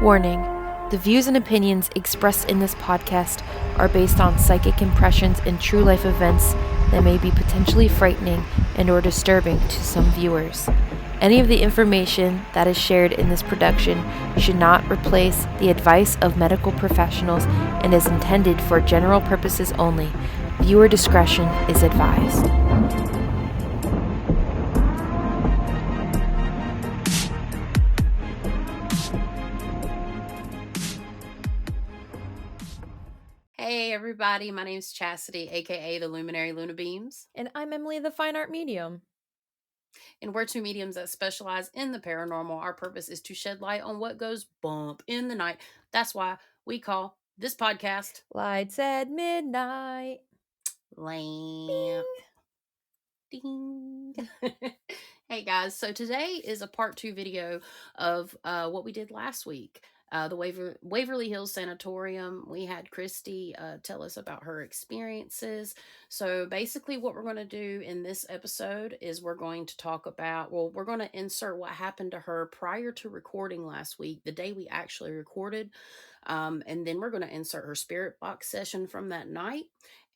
Warning: the views and opinions expressed in this podcast are based on psychic impressions and true life events that may be potentially frightening and or disturbing to some viewers. Any of the information that is shared in this production should not replace the advice of medical professionals and is intended for general purposes only. Viewer discretion is advised. Hey everybody, my name is Chasity, aka the Luminary Luna Beams. And I'm Emily, the fine art medium. And we're two mediums that specialize in the paranormal. Our purpose is to shed light on what goes bump in the night. That's why we call this podcast Lights at Midnight. Lamp. Ding. Hey guys, so today is a part 2 video of what we did last week. The Waverly Hills Sanatorium. We had Kristy tell us about her experiences. So basically what we're going to do in this episode is we're going to talk about, we're going to insert what happened to her prior to recording last week, the day we actually recorded. And then we're going to insert her spirit box session from that night.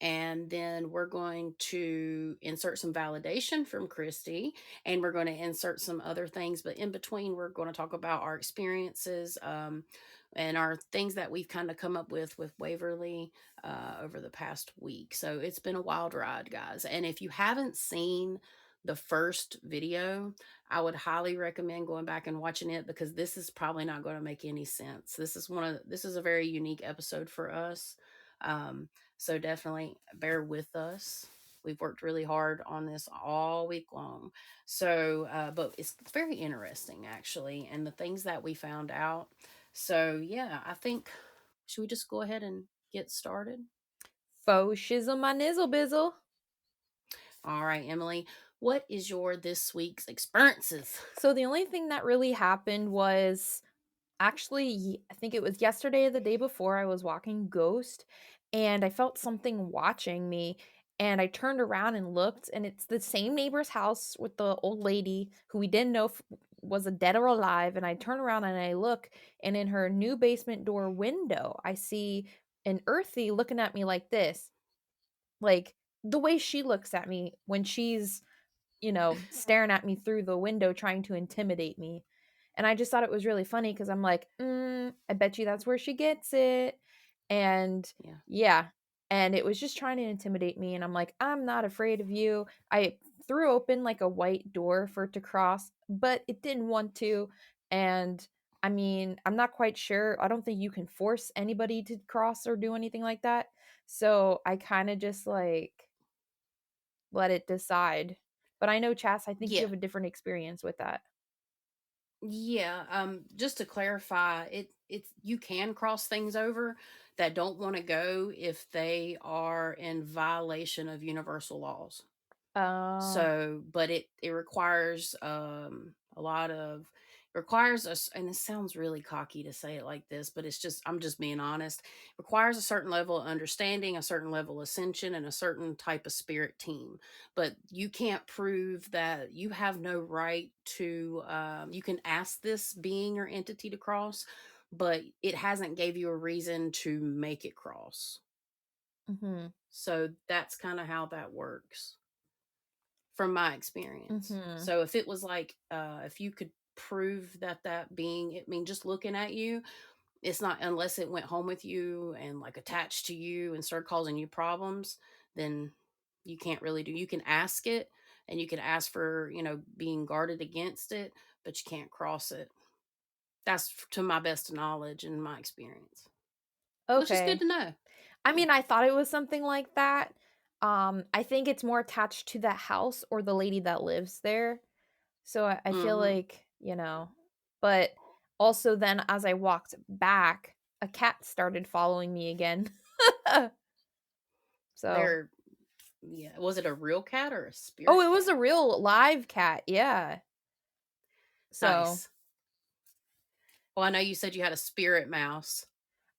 And then we're going to insert some validation from Kristy, and we're going to insert some other things. But in between, we're going to talk about our experiences and our things that we've kind of come up with Waverly over the past week. So it's been a wild ride, guys. And if you haven't seen the first video, I would highly recommend going back and watching it, because this is probably not going to make any sense. This is a very unique episode for us. So definitely bear with us. We've worked really hard on this all week long. So, but it's very interesting actually, and the things that we found out. So yeah, I think, should we just go ahead and get started? Faux shizzle my nizzle bizzle. All right, Emily, what is your this week's experiences? So the only thing that really happened was actually, I think it was yesterday or the day before, I was walking Ghost and I felt something watching me, and I turned around and looked, and it's the same neighbor's house with the old lady who we didn't know if was a dead or alive. And I turn around and I look, and in her new basement door window I see an earthy looking at me like this, like the way she looks at me when she's staring at me through the window trying to intimidate me. And I just thought it was really funny because I'm like, I bet you that's where she gets it. And yeah. And it was just trying to intimidate me. And I'm like, I'm not afraid of you. I threw open like a white door for it to cross, but it didn't want to. And I mean, I'm not quite sure. I don't think you can force anybody to cross or do anything like that. So I kind of just like let it decide. But I know, Chas, I think you Yeah. have a different experience with that. Yeah, just to clarify, it's you can cross things over that don't want to go if they are in violation of universal laws. Oh. So, but it requires a lot of, requires us, and it sounds really cocky to say it like this, but it's just, I'm just being honest. Requires a certain level of understanding, a certain level of ascension, and a certain type of spirit team. But you can't prove that. You have no right to. You can ask this being or entity to cross, but it hasn't gave you a reason to make it cross. Mm-hmm. So that's kind of how that works from my experience. Mm-hmm. So if it was like, if you could prove that that being, I mean, just looking at you, it's not, unless it went home with you and like attached to you and started causing you problems, then you can't really do. You can ask it, and you can ask for, being guarded against it, but you can't cross it. That's to my best knowledge and my experience, which is good Okay. to know. I Yeah. mean, I thought it was something like that. I think it's more attached to the house or the lady that lives there. So I feel Mm-hmm. like, but also then as I walked back, a cat started following me again. So, There. Yeah. Was it a real cat or a oh, spirit it was cat? a real live cat. Yeah. So, Nice. Well, I know you said you had a spirit mouse.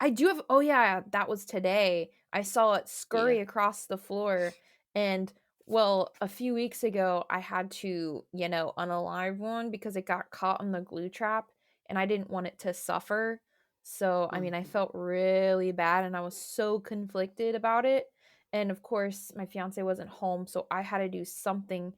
I do have, oh yeah, that was today. I saw it Yeah. scurry across the floor. And well, a few weeks ago I had to, unalive one because it got caught in the glue trap and I didn't want it to suffer. So, I mean, I Mhm. felt really bad and I was so conflicted about it. And of course, my fiance wasn't home, so I had to do something.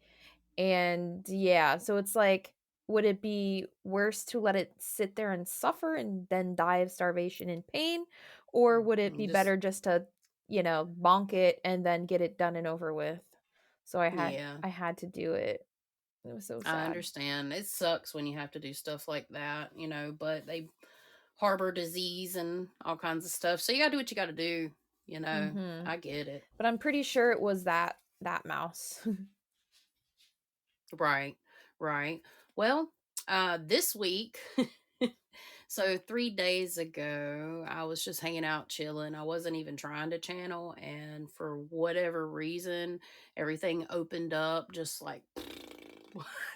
And yeah, so it's like, would it be worse to let it sit there and suffer and then die of starvation and pain? Or would it be Just better just to, bonk it and then get it done and over with? So yeah. I had to do it. It was so I sad. understand. It sucks when you have to do stuff like that, but they harbor disease and all kinds of stuff. So you gotta do what you gotta do, you know. Mhm. I get it. But I'm pretty sure it was that mouse. Right. Right. Well, this week, so 3 days ago, I was just hanging out chilling. I wasn't even trying to channel, and for whatever reason, everything opened up just like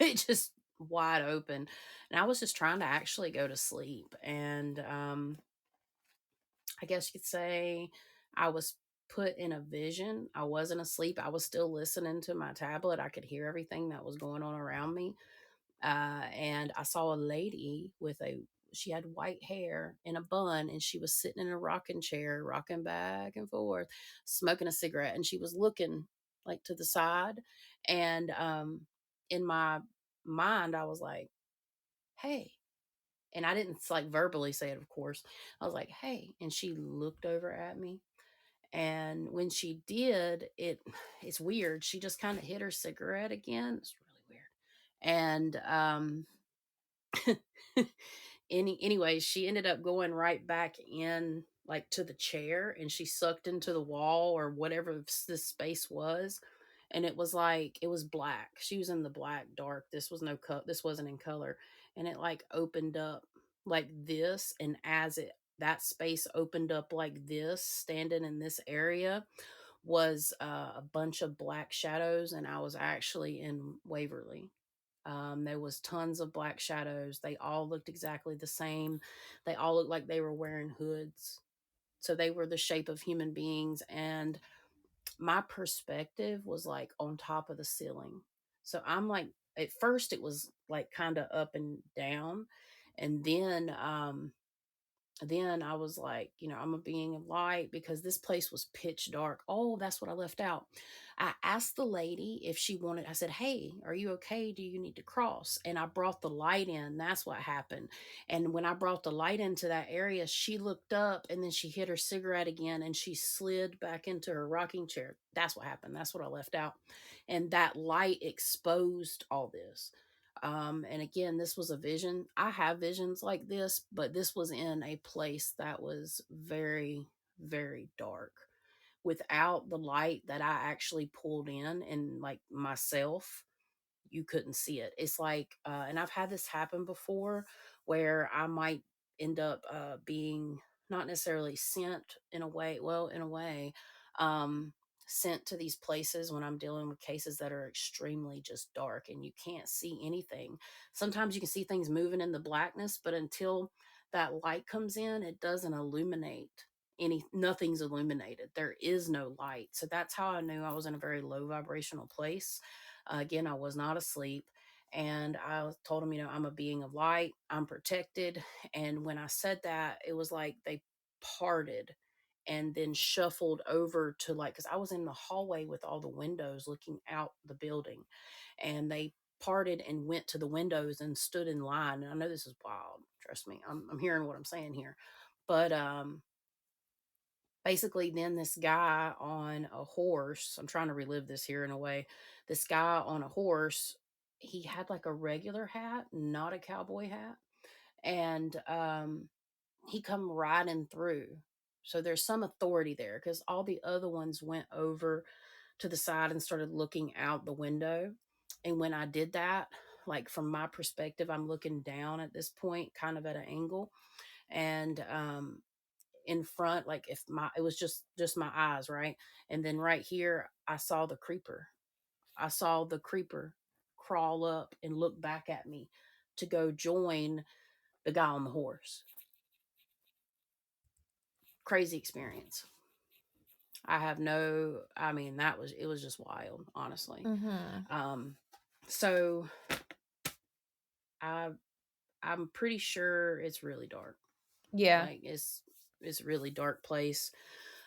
it just wide open. And I was just trying to actually go to sleep. And I guess you could say I was put in a vision. I wasn't asleep. I was still listening to my tablet. I could hear everything that was going on around me. And I saw a lady she had white hair in a bun, and she was sitting in a rocking chair, rocking back and forth, smoking a cigarette. And she was looking like to the side. And in my mind, I was like, hey. And I didn't like verbally say it, of course. I was like, hey. And she looked over at me. And when she did, it's weird. She just kind of hit her cigarette again. It's really weird. And anyway, she ended up going right back in like to the chair, and she sucked into the wall or whatever this space was. And it was like it was black. She was in the black dark. This was no cut. This wasn't in color. And it like opened up like this. And as it that space opened up like this, standing in this area was a bunch of black shadows. And I was actually in Waverly. There was tons of black shadows. They all looked exactly the same. They all looked like they were wearing hoods. So they were the shape of human beings. And my perspective was like on top of the ceiling. So I'm like, at first it was like kind of up and down. And then I was like, I'm a being of light because this place was pitch dark. Oh, that's what I left out. I asked the lady if she wanted, I said, hey, are you okay? Do you need to cross? And I brought the light in. That's what happened. And when I brought the light into that area, she looked up and then she hit her cigarette again and she slid back into her rocking chair. That's what happened. That's what I left out. And that light exposed all this. And again, this was a vision. I have visions like this, but this was in a place that was very, very dark without the light that I actually pulled in and like myself. You couldn't see it. It's like, and I've had this happen before where I might end up being not necessarily sent in a way, well, in a way, um, sent to these places when I'm dealing with cases that are extremely just dark and you can't see anything. Sometimes you can see things moving in the blackness, but until that light comes in, it doesn't illuminate nothing's illuminated. There is no light. So that's how I knew I was in a very low vibrational place. Again, I was not asleep. And I told him, I'm a being of light, I'm protected. And when I said that, it was like they parted and then shuffled over to like, because I was in the hallway with all the windows looking out the building. And they parted and went to the windows and stood in line. And I know this is wild. Trust me, I'm hearing what I'm saying here. But basically then this guy on a horse, I'm trying to relive this here in a way, this guy on a horse, he had like a regular hat, not a cowboy hat. And he come riding through. So there's some authority there because all the other ones went over to the side and started looking out the window. And when I did that, like from my perspective, I'm looking down at this point kind of at an angle. And in front, like if my it was just my eyes, right? And then right here I saw the creeper. I saw the creeper crawl up and look back at me to go join the guy on the horse. Crazy experience. I mean, it was just wild, honestly. Mhm. um so i I'm pretty sure it's really dark. Yeah. Like it's a really dark place.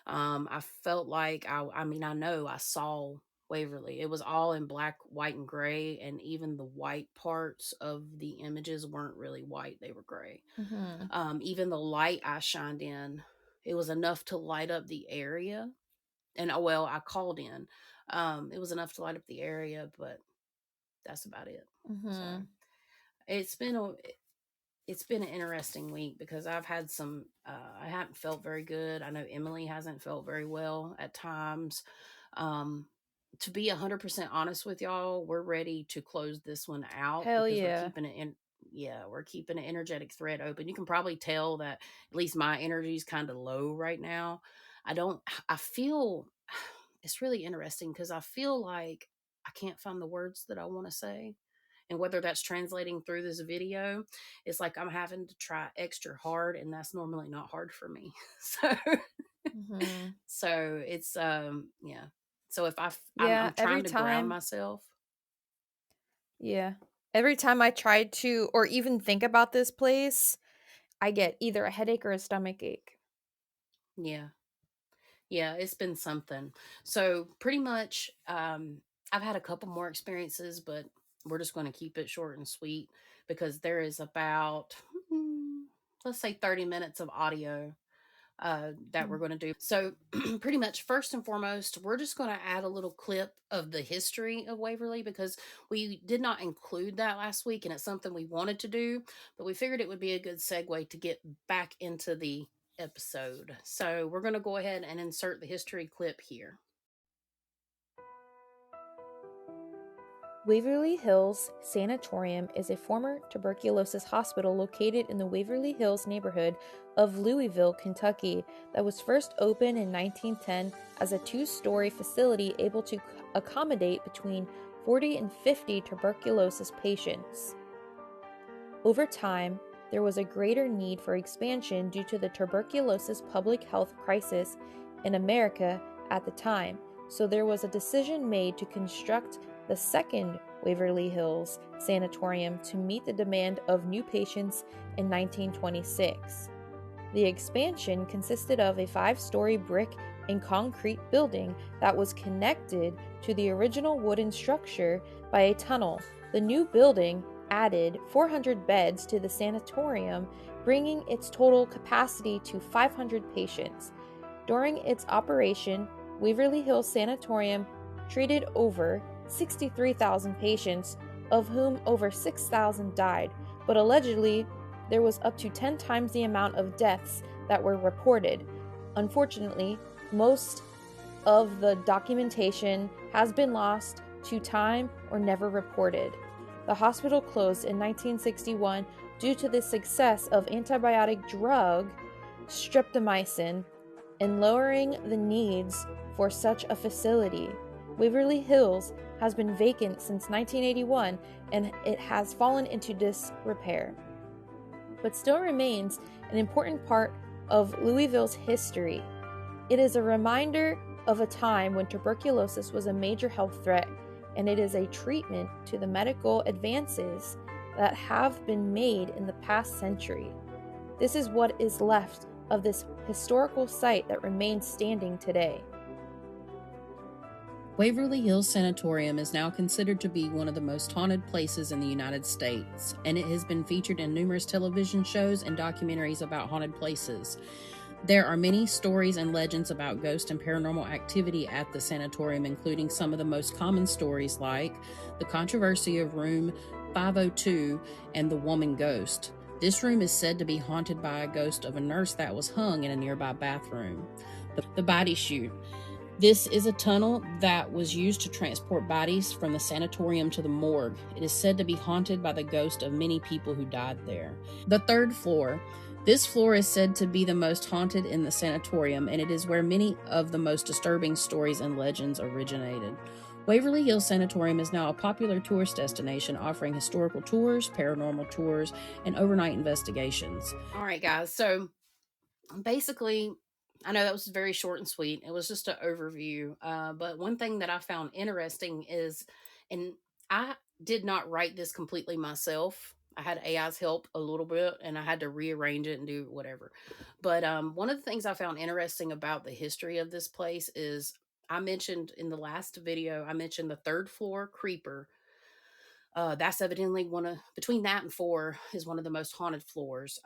I felt like I mean, I know I saw Waverly. It was all in black, white, and gray, and even the white parts of the images weren't really white, they were gray. Mhm. Even the light I shined in, it was enough to light up the area. And well, I called in. It was enough to light up the area, but that's about it. So Mhm. it's been a it's been an interesting week because I've had some I haven't felt very good. I know Emily hasn't felt very well at times. Um to be 100% honest with y'all, we're ready to close this one out Hell because we're yeah. keeping it in. Yeah, we're keeping an energetic thread open. You can probably tell that at least my energy is kind of low right now. I don't I feel it's really interesting because I feel like I can't find the words that I want to say, and whether that's translating through this video, it's like I'm having to try extra hard, and that's normally not hard for me. So Mhm. it's yeah. So if Yeah, I'm trying to ground myself. yeah. Every time I try to or even think about this place, I get either a headache or a stomach ache. Yeah. Yeah, it's been something. So pretty much I've had a couple more experiences, but we're just going to keep it short and sweet because there is about let's say 30 minutes of audio that we're Mm. going to do. So, pretty much, first and foremost, we're just going to add a little clip of the history of Waverly because we did not include that last week, and it's something we wanted to do, but we figured it would be a good segue to get back into the episode. So, we're going to go ahead and insert the history clip here. Waverly Hills Sanatorium is a former tuberculosis hospital located in the Waverly Hills neighborhood of Louisville, Kentucky, that was first opened in 1910 as a two-story facility able to accommodate between 40 and 50 tuberculosis patients. Over time, there was a greater need for expansion due to the tuberculosis public health crisis in America at the time, so there was a decision made to construct the second Waverly Hills Sanatorium to meet the demand of new patients in 1926. The expansion consisted of a 5-story brick and concrete building that was connected to the original wooden structure by a tunnel. The new building added 400 beds to the sanatorium, bringing its total capacity to 500 patients. During its operation, Waverly Hills Sanatorium treated over 63,000 patients, of whom over 6,000 died, but allegedly there was up to 10 times the amount of deaths that were reported. Unfortunately, most of the documentation has been lost to time or never reported. The hospital closed in 1961 due to the success of antibiotic drug streptomycin in lowering the needs for such a facility. Waverly Hills has been vacant since 1981 and it has fallen into disrepair, but still remains an important part of Louisville's history. It is a reminder of a time when tuberculosis was a major health threat, and it is a treatment to the medical advances that have been made in the past century. This is what is left of this historical site that remains standing today. Waverly Hills Sanatorium is now considered to be one of the most haunted places in the United States, and it has been featured in numerous television shows and documentaries about haunted places. There are many stories and legends about ghost and paranormal activity at the sanatorium, including some of the most common stories like the controversy of room 502 and the woman ghost. This room is said to be haunted by a ghost of a nurse that was hung in a nearby bathroom. The body chute. This is a tunnel that was used to transport bodies from the sanatorium to the morgue. It is said to be haunted by the ghost of many people who died there. The third floor. This floor is said to be the most haunted in the sanatorium, and it is where many of the most disturbing stories and legends originated. Waverly Hills Sanatorium is now a popular tourist destination offering historical tours, paranormal tours, and overnight investigations. All right, guys. So basically, I know that was very short and sweet. It was just an overview. But one thing that I found interesting is, and I did not write this completely myself. I had AI's help a little bit, and I had to rearrange it and do whatever. But one of the things I found interesting about the history of this place is I mentioned in the last video, I mentioned the third floor creeper. That's evidently one of between that and four is one of the most haunted floors.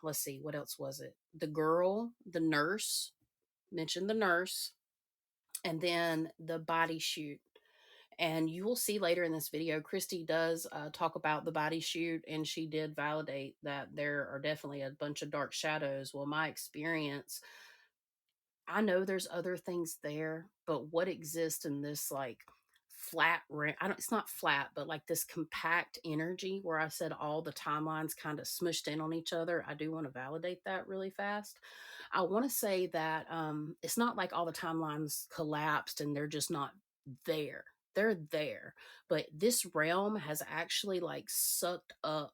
Let's see, what else was it? The girl, the nurse, mentioned the nurse, and then the body chute. And you will see later in this video, Kristy does talk about the body chute, and she did validate that there are definitely a bunch of dark shadows. Well, my experience, I know there's other things there, but what exists in this like flat, I don't, it's not flat, but like this compact energy where I said all the timelines kind of smushed in on each other. I do want to validate that really fast. I want to say that it's not like all the timelines collapsed and they're just not there. They're there, but this realm has actually like sucked up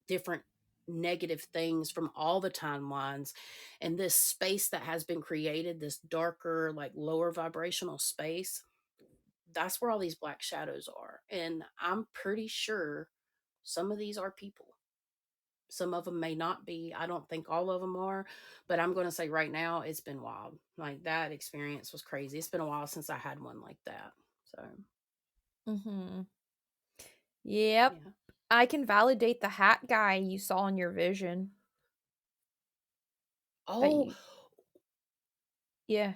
different negative things from all the timelines, and this space that has been created, this darker like lower vibrational space, that's where all these black shadows are. And I'm pretty sure some of these are people, some of them may not be. I don't think all of them are, but I'm going to say right now it's been wild. Like that experience was crazy. It's been a while since I had one like that. So Mhm. Yep. yeah. I can validate the hat guy you saw in your vision that Oh, you yeah.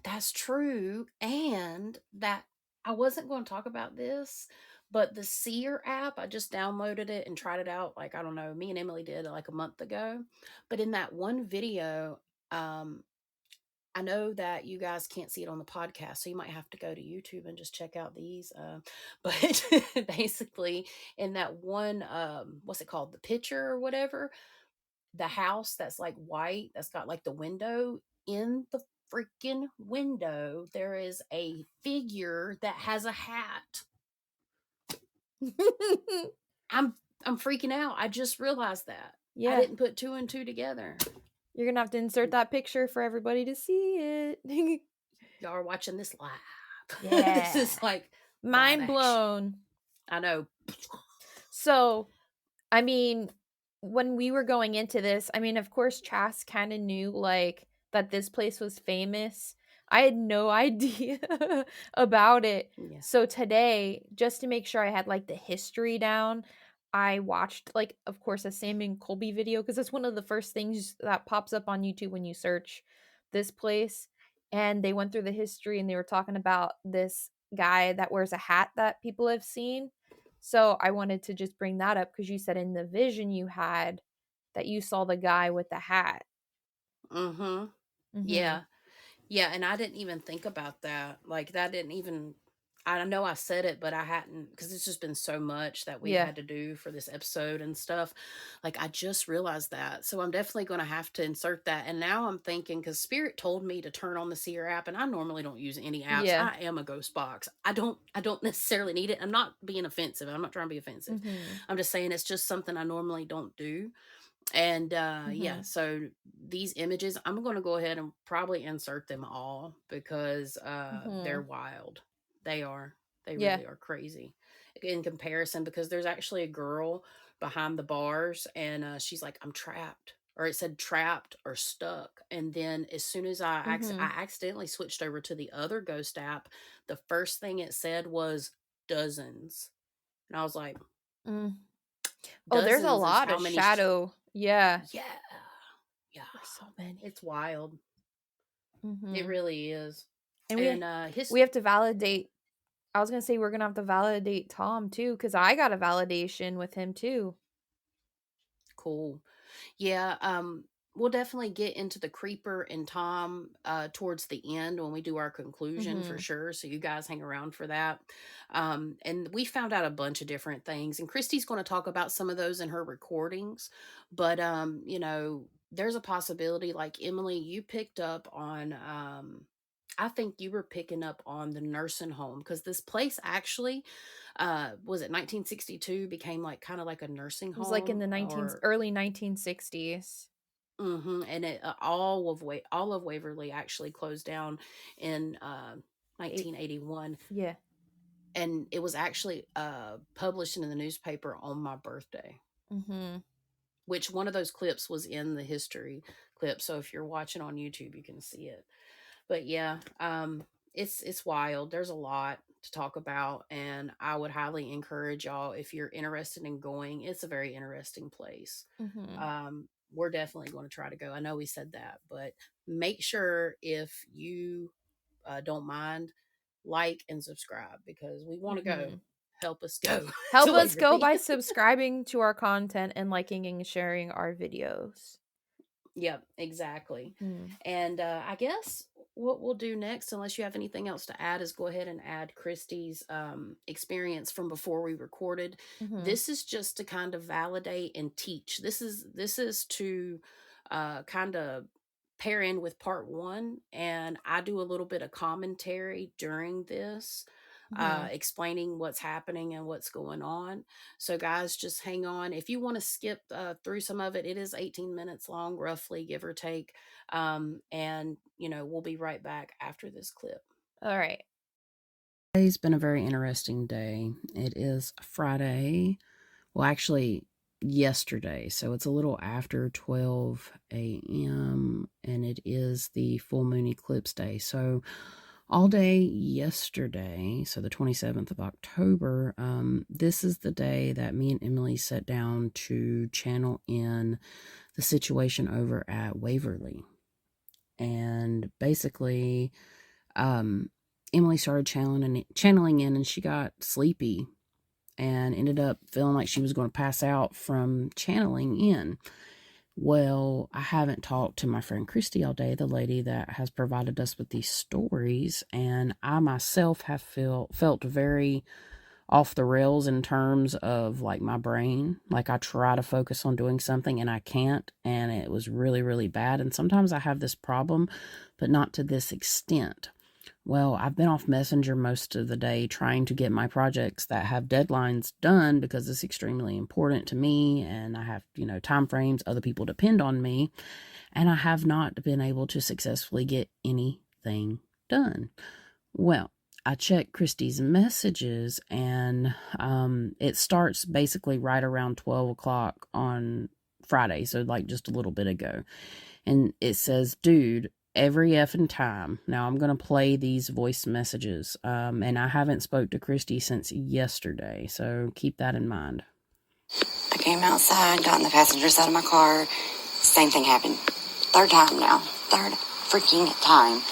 that's true. And that I wasn't going to talk about this, but the Seer app, I just downloaded it and tried it out. Like, I don't know, me and Emily did like a month ago. But in that one video, um, I know that you guys can't see it on the podcast, so you might have to go to YouTube and just check out these. But basically, in that one, what's it called? The picture or whatever, the house that's like white, that's got like the window, in the freaking window there is a figure that has a hat. i'm I'm freaking out. I just realized that. I Yeah. didn't put two and two together. You're gonna have to insert that picture for everybody to see it. Y'all are watching this live. This Yeah. is like live Mind action. blown. I know. So, I mean, when we were going into this, I mean, of course, Chas kind of knew like that this place was famous. I had no idea about it. Yeah. So today, just to make sure I had like the history down, I watched like, of course, a Sam and Colby video because it's one of the first things that pops up on YouTube when you search this place. And they went through the history and they were talking about this guy that wears a hat that people have seen. So I wanted to just bring that up because you said in the vision you had that you saw the guy with the hat. Mm-hmm. Mhm. Yeah. Yeah, and I didn't even think about that. Like that didn't even, I know I said it, but I hadn't, because it's just been so much that we've Yeah. had to do for this episode and stuff. Like I just realized that. So I'm definitely going to have to insert that. And now I'm thinking, because Spirit told me to turn on the Seer app, and I normally don't use any apps. Yeah. I am a ghost box. I don't necessarily need it. I'm not being offensive. I'm not trying to be offensive. Mhm. I'm just saying it's just something I normally don't do. And yeah, Mhm. so these images, I'm going to go ahead and probably insert them all because they're Mhm. wild. They are. They Yeah. really are crazy in comparison, because there's actually a girl behind the bars, and she's like, I'm trapped. Or it said trapped or stuck. And then as soon as I Mhm. accidentally switched over to the other ghost app, the first thing it said was dozens. And I was like, Mm. Oh, there's a dozens is lot how of many shadow. Yeah. yeah. Yeah. There's so many. It's wild. It Mhm. really is. And And we have to validate. I was gonna say we're gonna have to validate Tom too, because I got a validation with him too. cool. Yeah, we'll definitely get into the creeper and Tom towards the end when we do our conclusion for Mhm. sure. So you guys hang around for that. And we found out a bunch of different things, and Christy's going to talk about some of those in her recordings. But there's a possibility, like Emily, you picked up on I think you were picking up on the nursing home, because this place actually was it 1962 became like kind of like a nursing It was like in home, the or early 1960s. and it all of Waverly actually closed down in Eight. 1981. Yeah. and it was actually published in the newspaper on my birthday, Mhm. which one of those clips was in the history clip. So if you're watching on YouTube, you can see it. But yeah, it's wild. There's a lot to talk about, and I would highly encourage y'all, if you're interested in going. It's a very interesting place. Mhm. We're definitely going to try to go. I know we said that, but make sure, if you don't mind, like and subscribe, because we want to go. Mhm. Help us go Help to us go Waverly. by subscribing to our content and liking and sharing our videos. Yep, exactly. Mm. And I guess what we'll do next, unless you have anything else to add, is go ahead and add Kristy's experience from before we recorded. Mhm. This is just to kind of validate and teach. This is to kind of pair in with part one, and I do a little bit of commentary during this, Mhm. explaining what's happening and what's going on. So, guys, just hang on. If you want to skip through some of it, it is 18 minutes long, roughly, give or take. And, we'll be right back after this clip. All right. Today's been a very interesting day. It is Friday. Well, actually, yesterday. So it's a little after 12 a.m. and it is the full moon eclipse day. So all day yesterday, so the 27th of October, this is the day that me and Emily sat down to channel in the situation over at Waverly. And basically, Emily started channeling in, and she got sleepy and ended up feeling like she was going to pass out from channeling in. Well, I haven't talked to my friend Kristy all day, the lady that has provided us with these stories, and I myself have felt very off the rails in terms of like my brain. Like I try to focus on doing something and I can't, and it was really, really bad. And sometimes I have this problem, but not to this extent. Well, I've been off Messenger most of the day trying to get my projects that have deadlines done because it's extremely important to me, and I have, time frames. Other people depend on me, and I have not been able to successfully get anything done. Well, I checked Kristy's messages, and it starts basically right around 12 o'clock on Friday, so like just a little bit ago. And it says, dude, every effing time. Now I'm going to play these voice messages. And I haven't spoke to Kristy since yesterday, so keep that in mind. I came outside, got in the passenger side of my car. Same thing happened. Third time now. Third freaking time.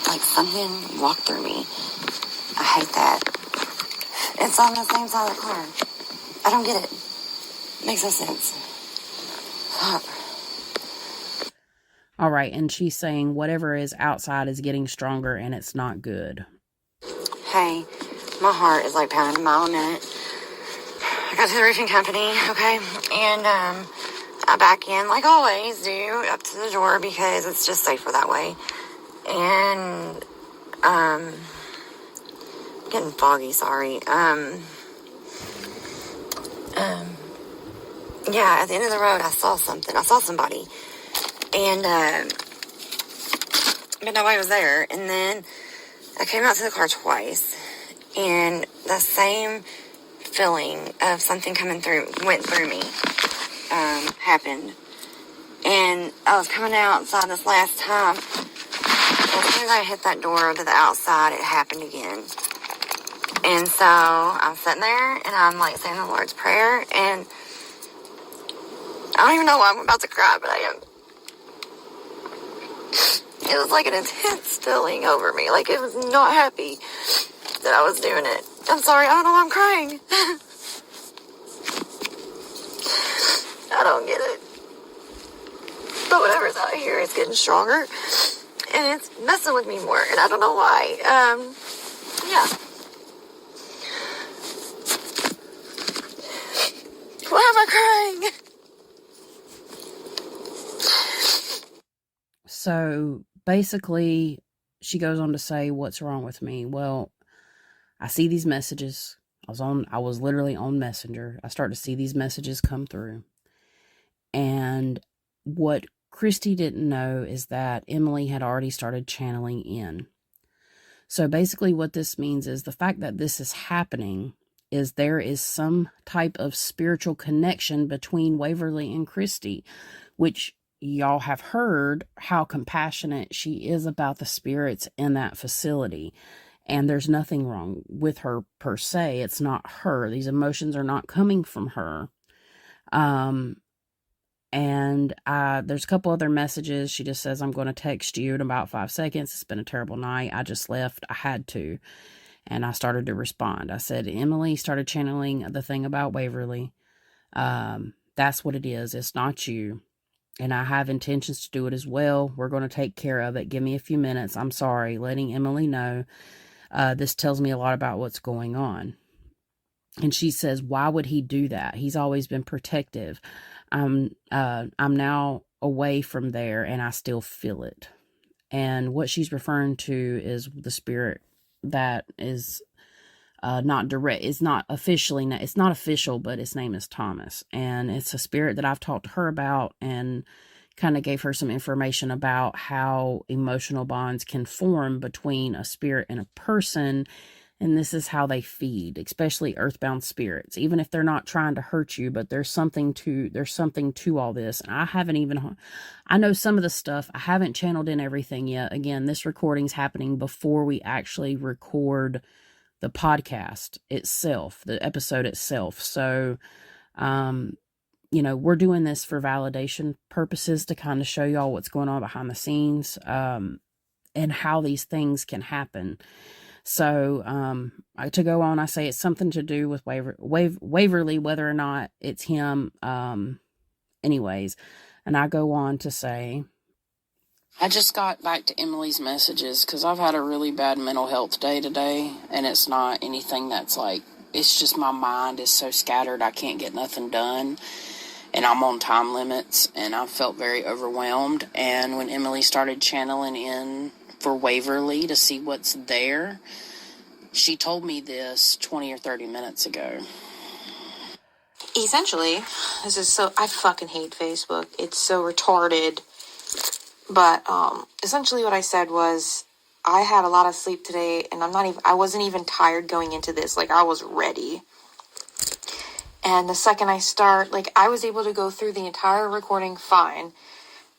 Like something walked through me. I hate that. It's on the same side of the car. I don't get it. Makes no sense. Fuck. All right, and she's saying whatever is outside is getting stronger and it's not good. Hey, my heart is like pounding a mile a minute. I got to the roofing company, okay, and I back in like always do up to the door because it's just safer that way. And getting foggy, sorry. Yeah, at the end of the road, I saw something. I saw somebody, and but nobody was there. And then I came out to the car twice, and the same feeling of something went through me, happened. And I was coming outside this last time. As soon as I hit that door to the outside, it happened again. And so I'm sitting there, and I'm like saying the Lord's Prayer, and I don't even know why I'm about to cry, but I am. It was like an intense feeling over me. Like it was not happy that I was doing it. I'm sorry, I don't know why I'm crying. I don't get it. But whatever's out here is getting stronger. And it's messing with me more. And I don't know why. Yeah. Why am I crying? So basically, she goes on to say, what's wrong with me? Well, I see these messages. I was literally on Messenger. I start to see these messages come through. And what Kristy didn't know is that Emily had already started channeling in. So basically, what this means is the fact that this is happening is there is some type of spiritual connection between Waverly and Kristy, which y'all have heard how compassionate she is about the spirits in that facility. And there's nothing wrong with her per se. It's not her. These emotions are not coming from her. Um, and there's a couple other messages. She just says, I'm going to text you in about 5 seconds. It's been a terrible night. I just left. I had to. And I started to respond. I said, Emily started channeling the thing about Waverly. That's what it is. It's not you. And I have intentions to do it as well. We're going to take care of it. Give me a few minutes. I'm sorry. Letting Emily know. This tells me a lot about what's going on. And she says, why would he do that? He's always been protective. I'm now away from there and I still feel it. And what she's referring to is the spirit that is not direct. It's not official, but its name is Thomas. And it's a spirit that I've talked to her about and kind of gave her some information about how emotional bonds can form between a spirit and a person. And this is how they feed, especially earthbound spirits, even if they're not trying to hurt you, but there's something to all this. And I know some of the stuff. I haven't channeled in everything yet. Again, this recording's happening before we actually record the podcast itself, the episode itself. So, we're doing this for validation purposes to kind of show y'all what's going on behind the scenes, and how these things can happen. So, to go on, I say it's something to do with Waverly, whether or not it's him. Anyways, and I go on to say, I just got back to Emily's messages because I've had a really bad mental health day today, and it's not anything that's like, it's just my mind is so scattered I can't get nothing done, and I'm on time limits, and I felt very overwhelmed. And when Emily started channeling in for Waverly to see what's there, she told me this 20 or 30 minutes ago. Essentially, I fucking hate Facebook. It's so retarded. But, essentially what I said was, I had a lot of sleep today, and I wasn't even tired going into this. Like, I was ready. And the second I was able to go through the entire recording fine.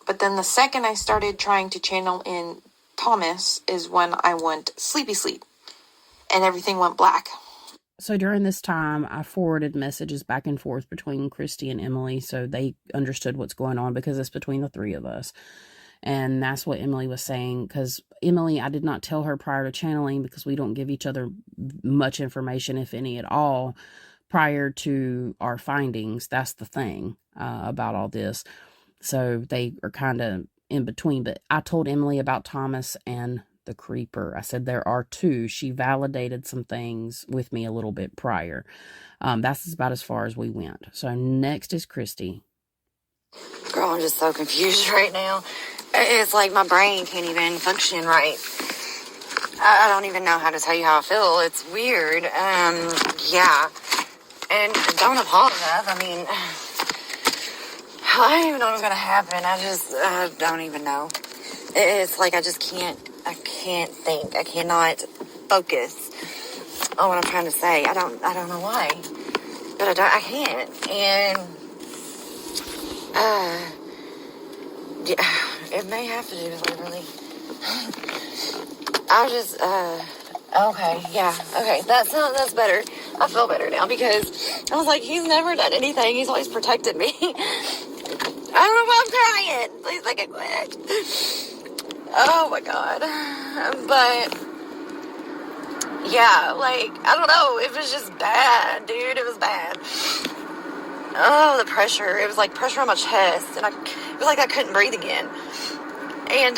But then the second I started trying to channel in Thomas is when I went sleepy sleep. And everything went black. So during this time, I forwarded messages back and forth between Kristy and Emily so they understood what's going on, because it's between the three of us. And that's what Emily was saying, because Emily, I did not tell her prior to channeling, because we don't give each other much information, if any at all, prior to our findings. That's the thing about all this. So they are kind of in between. But I told Emily about Thomas and the creeper. I said there are two. She validated some things with me a little bit prior. That's about as far as we went. So next is Kristy. Girl, I'm just so confused right now. It's like my brain can't even function right. I don't even know how to tell you how I feel. It's weird. Yeah. And don't apologize. I mean, I don't even know what's going to happen. I don't even know. It's like I can't think. I cannot focus on what I'm trying to say. I don't know why. But I can't. And, yeah, it may have to do with Waverly. Okay, yeah, okay, that's better. I feel better now, because I was like, he's never done anything. He's always protected me. I don't know why I'm crying. Please make it quick. Oh my God. But, yeah, like, I don't know. It was just bad, dude. It was bad. Oh, the pressure. It was like pressure on my chest, and it was like I couldn't breathe again. And,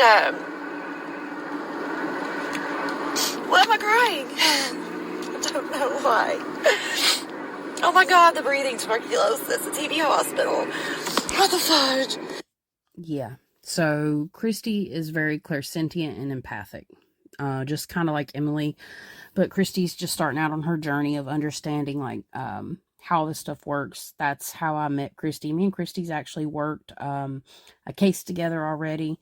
why am I crying? I don't know why. Oh my God, the breathing tuberculosis, the TB hospital. What the fudge? Yeah. So Kristy is very clairsentient and empathic. Just kind of like Emily. But Kristy's just starting out on her journey of understanding, like, how this stuff works. That's how I met Kristy. Me and Kristy's actually worked a case together already.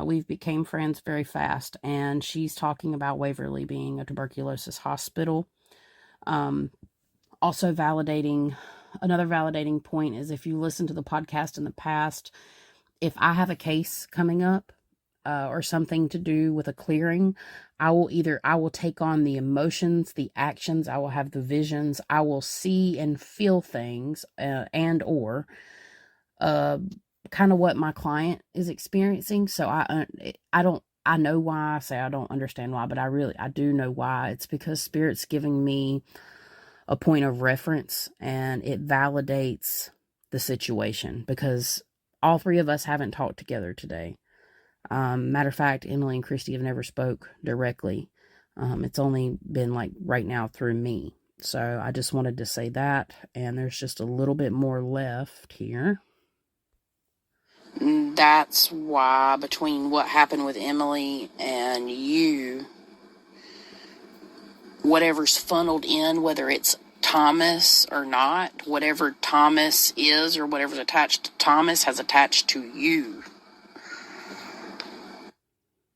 We became friends very fast, and she's talking about Waverly being a tuberculosis hospital. Also another validating point is, if you listen to the podcast in the past, if I have a case coming up, or something to do with a clearing, I will take on the emotions, the actions, I will have the visions, I will see and feel things, and or kind of what my client is experiencing. So I know why. I say I don't understand why, but I do know why. It's because Spirit's giving me a point of reference, and it validates the situation, because all three of us haven't talked together today. Matter of fact, Emily and Kristy have never spoke directly. It's only been like right now through me. So I just wanted to say that, and there's just a little bit more left here. That's why, between what happened with Emily and you, whatever's funneled in, whether it's Thomas or not, whatever Thomas is or whatever's attached to Thomas has attached to you.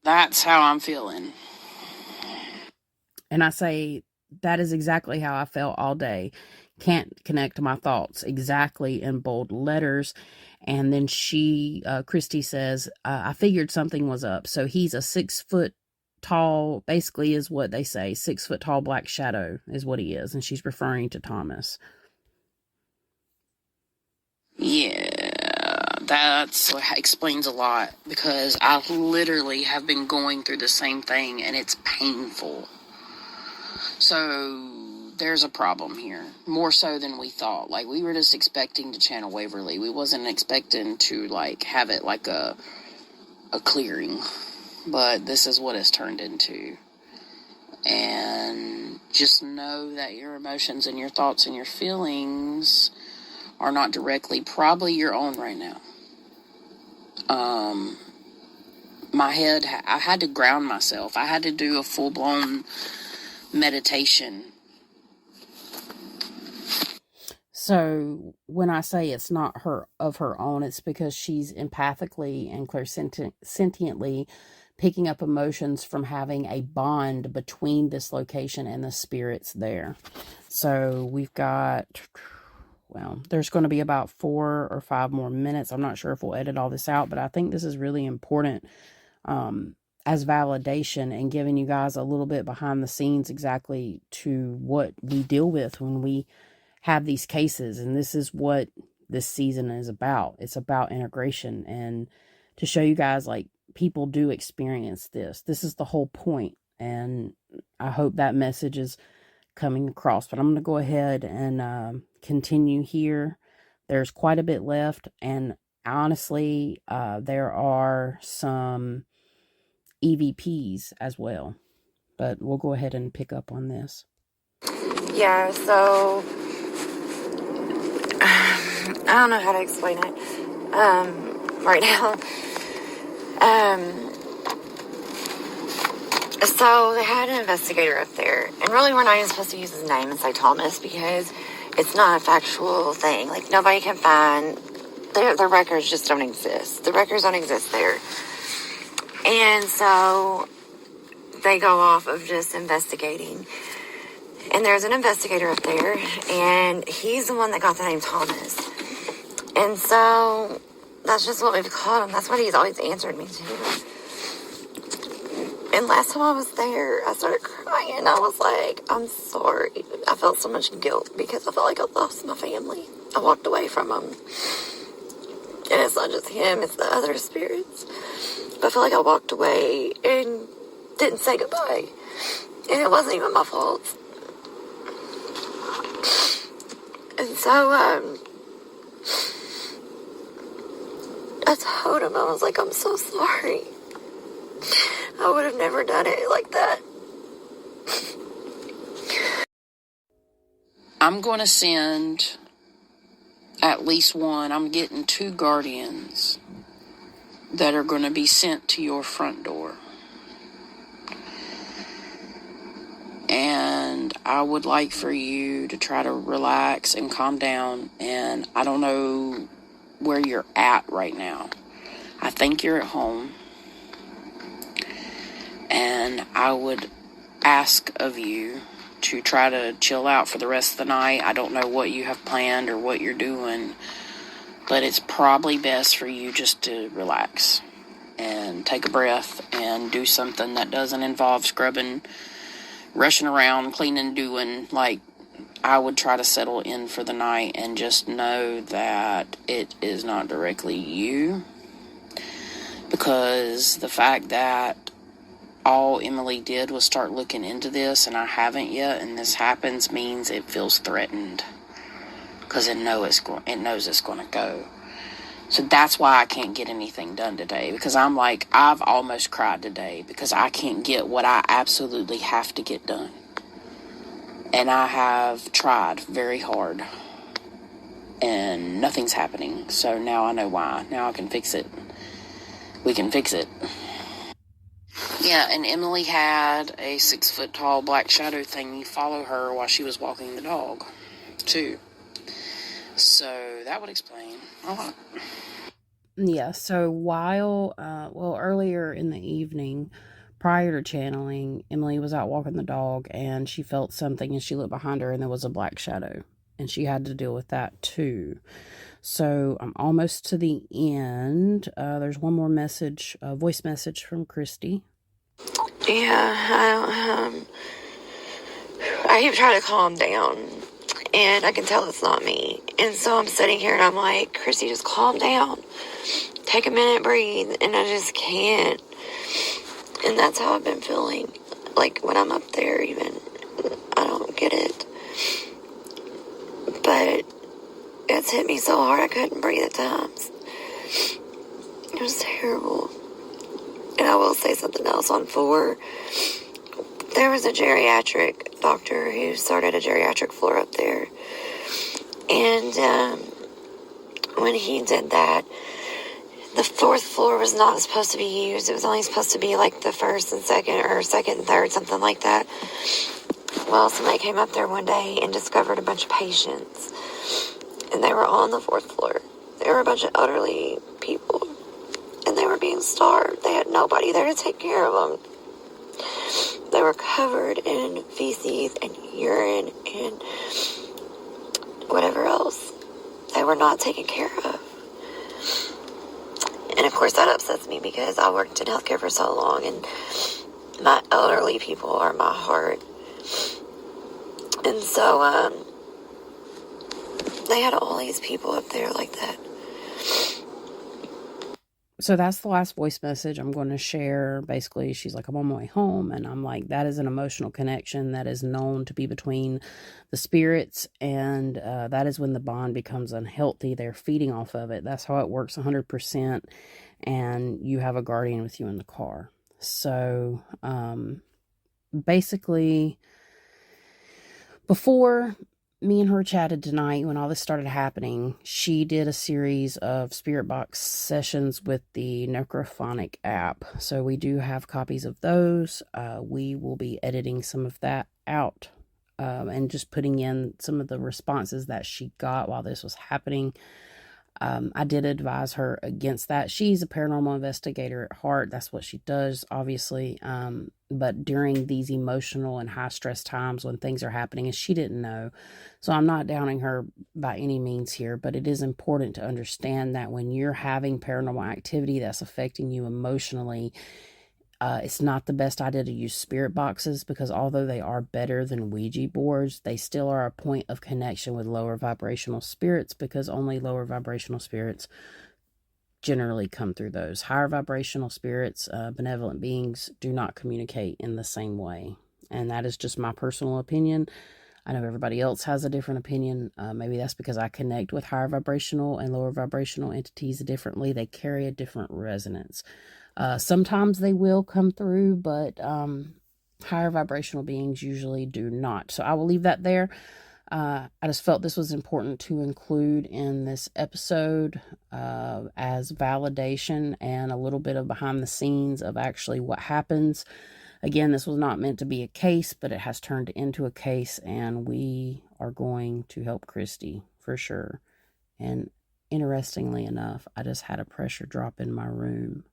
That's how I'm feeling. And I say, that is exactly how I felt all day. Can't connect my thoughts exactly in bold letters. And then Kristy says, I figured something was up. So he's a 6 foot tall, basically is what they say, 6 foot tall black shadow is what he is. And she's referring to Thomas. Yeah, that explains a lot, because I literally have been going through the same thing, and it's painful. So there's a problem here, more so than we thought. Like, we were just expecting to channel Waverly. We wasn't expecting to like have it like a clearing, but this is what it's turned into. And just know that your emotions and your thoughts and your feelings are not directly probably your own right now. My head, I had to ground myself. I had to do a full-blown meditation. So when I say it's not her of her own, it's because she's empathically and clairsentiently picking up emotions from having a bond between this location and the spirits there. So we've got, well, there's going to be about 4 or 5 more minutes. I'm not sure if we'll edit all this out, but I think this is really important as validation, and giving you guys a little bit behind the scenes exactly to what we deal with when we have these cases. And this is what this season is about. It's about integration, and to show you guys, like, people do experience this. This is the whole point, and I hope that message is coming across. But I'm going to go ahead and continue here. There's quite a bit left, and honestly, there are some EVPs as well, but we'll go ahead and pick up on this. Yeah, so I don't know how to explain it right now. So they had an investigator up there, and really we're not even supposed to use his name and say Thomas, because it's not a factual thing. Like, nobody can find, their records just don't exist. The records don't exist there. And so they go off of just investigating. And there's an investigator up there, and he's the one that got the name Thomas. And so that's just what we've called him. That's what he's always answered me to. And last time I was there, I started crying. I was like, I'm sorry. I felt so much guilt because I felt like I lost my family. I walked away from them. And it's not just him, it's the other spirits. But I feel like I walked away and didn't say goodbye. And it wasn't even my fault. And so, I told him, I was like, I'm so sorry. I would have never done it like that. I'm going to send at least one. I'm getting 2 guardians that are going to be sent to your front door. And I would like for you to try to relax and calm down. And I don't know where you're at right now. I think you're at home. And I would ask of you to try to chill out for the rest of the night. I don't know what you have planned or what you're doing, but it's probably best for you just to relax and take a breath and do something that doesn't involve scrubbing, rushing around, cleaning, doing. Like, I would try to settle in for the night and just know that it is not directly you, because the fact that all Emily did was start looking into this and I haven't yet, and this happens, means it feels threatened, because it knows it's going to go. So that's why I can't get anything done today, because I'm like, I've almost cried today because I can't get what I absolutely have to get done. And I have tried very hard and nothing's happening. So now I know why. Now I can fix it. We can fix it. Yeah, and Emily had a 6-foot-tall black shadow thingy follow her while she was walking the dog, too. So that would explain a lot. Yeah, so earlier in the evening, prior to channeling, Emily was out walking the dog and she felt something and she looked behind her and there was a black shadow. And she had to deal with that too. So I'm almost to the end. There's one more message, a voice message from Kristy. Yeah, I keep trying to calm down, and I can tell it's not me. And so I'm sitting here and I'm like, Kristy, just calm down. Take a minute, breathe. And I just can't. And that's how I've been feeling. Like when I'm up there even, I don't get it. But it's hit me so hard I couldn't breathe at times. It was terrible. And I will say something else on 4. There was a geriatric doctor who started a geriatric floor up there. And when he did that, the 4th floor was not supposed to be used. It was only supposed to be like the 1st and 2nd, or 2nd and 3rd, something like that. Well, somebody came up there one day and discovered a bunch of patients. And they were all on the 4th floor. They were a bunch of elderly people. And they were being starved. They had nobody there to take care of them. They were covered in feces and urine and whatever else. They were not taken care of. And of course that upsets me because I worked in healthcare for so long and my elderly people are my heart. And so, they had all these people up there like that. So that's the last voice message I'm going to share. Basically, she's like, I'm on my way home. And I'm like, that is an emotional connection that is known to be between the spirits. And that is when the bond becomes unhealthy. They're feeding off of it. That's how it works 100%. And you have a guardian with you in the car. So basically, before me and her chatted tonight, when all this started happening, she did a series of spirit box sessions with the Necrophonic app. So we do have copies of those. We will be editing some of that out and just putting in some of the responses that she got while this was happening. I did advise her against that. She's a paranormal investigator at heart. That's what she does, obviously. But during these emotional and high stress times when things are happening, and she didn't know. So I'm not downing her by any means here, but it is important to understand that when you're having paranormal activity that's affecting you emotionally, it's not the best idea to use spirit boxes, because although they are better than Ouija boards, they still are a point of connection with lower vibrational spirits, because only lower vibrational spirits generally come through those. Higher vibrational spirits, benevolent beings, do not communicate in the same way. And that is just my personal opinion. I know everybody else has a different opinion. Maybe that's because I connect with higher vibrational and lower vibrational entities differently. They carry a different resonance. Sometimes they will come through, but higher vibrational beings usually do not. So I will leave that there. I just felt this was important to include in this episode as validation and a little bit of behind the scenes of actually what happens. Again, this was not meant to be a case, but it has turned into a case, and we are going to help Kristy for sure. And interestingly enough, I just had a pressure drop in my room.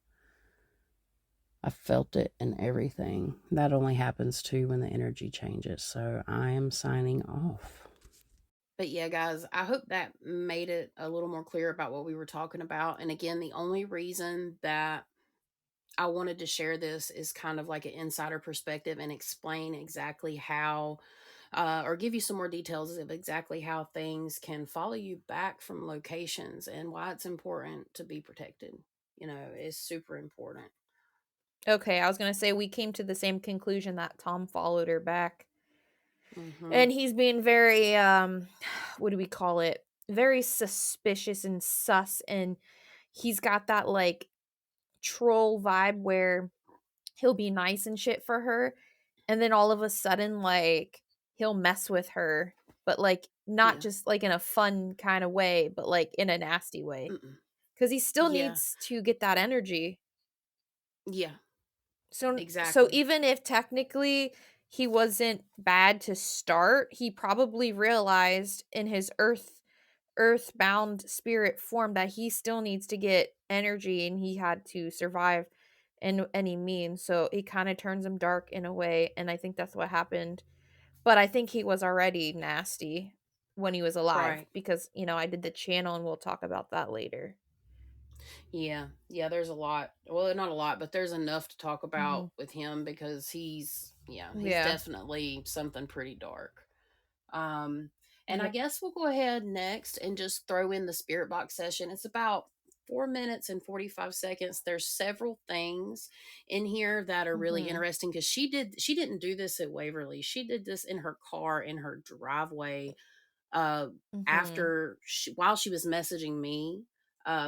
I felt it and everything. That only happens too when the energy changes. So I am signing off. But yeah, guys, I hope that made it a little more clear about what we were talking about. And again, the only reason that I wanted to share this is kind of like an insider perspective and explain exactly how, or give you some more details of exactly how things can follow you back from locations and why it's important to be protected. You know, it's super important. Okay, I was gonna say we came to the same conclusion that Tom followed her back. Hmm. And he's being very what do we call it? Very suspicious and sus, and he's got that like troll vibe where he'll be nice and shit for her, and then all of a sudden like he'll mess with her, but like not Yeah. just like in a fun kind of way, but like in a nasty way. Mm-mm. Cuz he still Yeah. needs to get that energy. Yeah. So Exactly. even if technically he wasn't bad to start, he probably realized in his earthbound spirit form that he still needs to get energy and he had to survive in any means. So it kind of turns him dark in a way, and I think that's what happened. But I think he was already nasty when he was alive Right. because, I did the channel and we'll talk about that later. Yeah. Yeah. There's a lot. Well, not a lot, but there's enough to talk Hmm. about with him because he's Yeah. definitely something pretty dark. Um, and I Yep. guess we'll go ahead next and just throw in the spirit box session. It's about 4 minutes and 45 seconds. There's several things in here that are really Hmm. interesting because she didn't do this at Waverly. She did this in her car in her driveway uh Hmm. while she was messaging me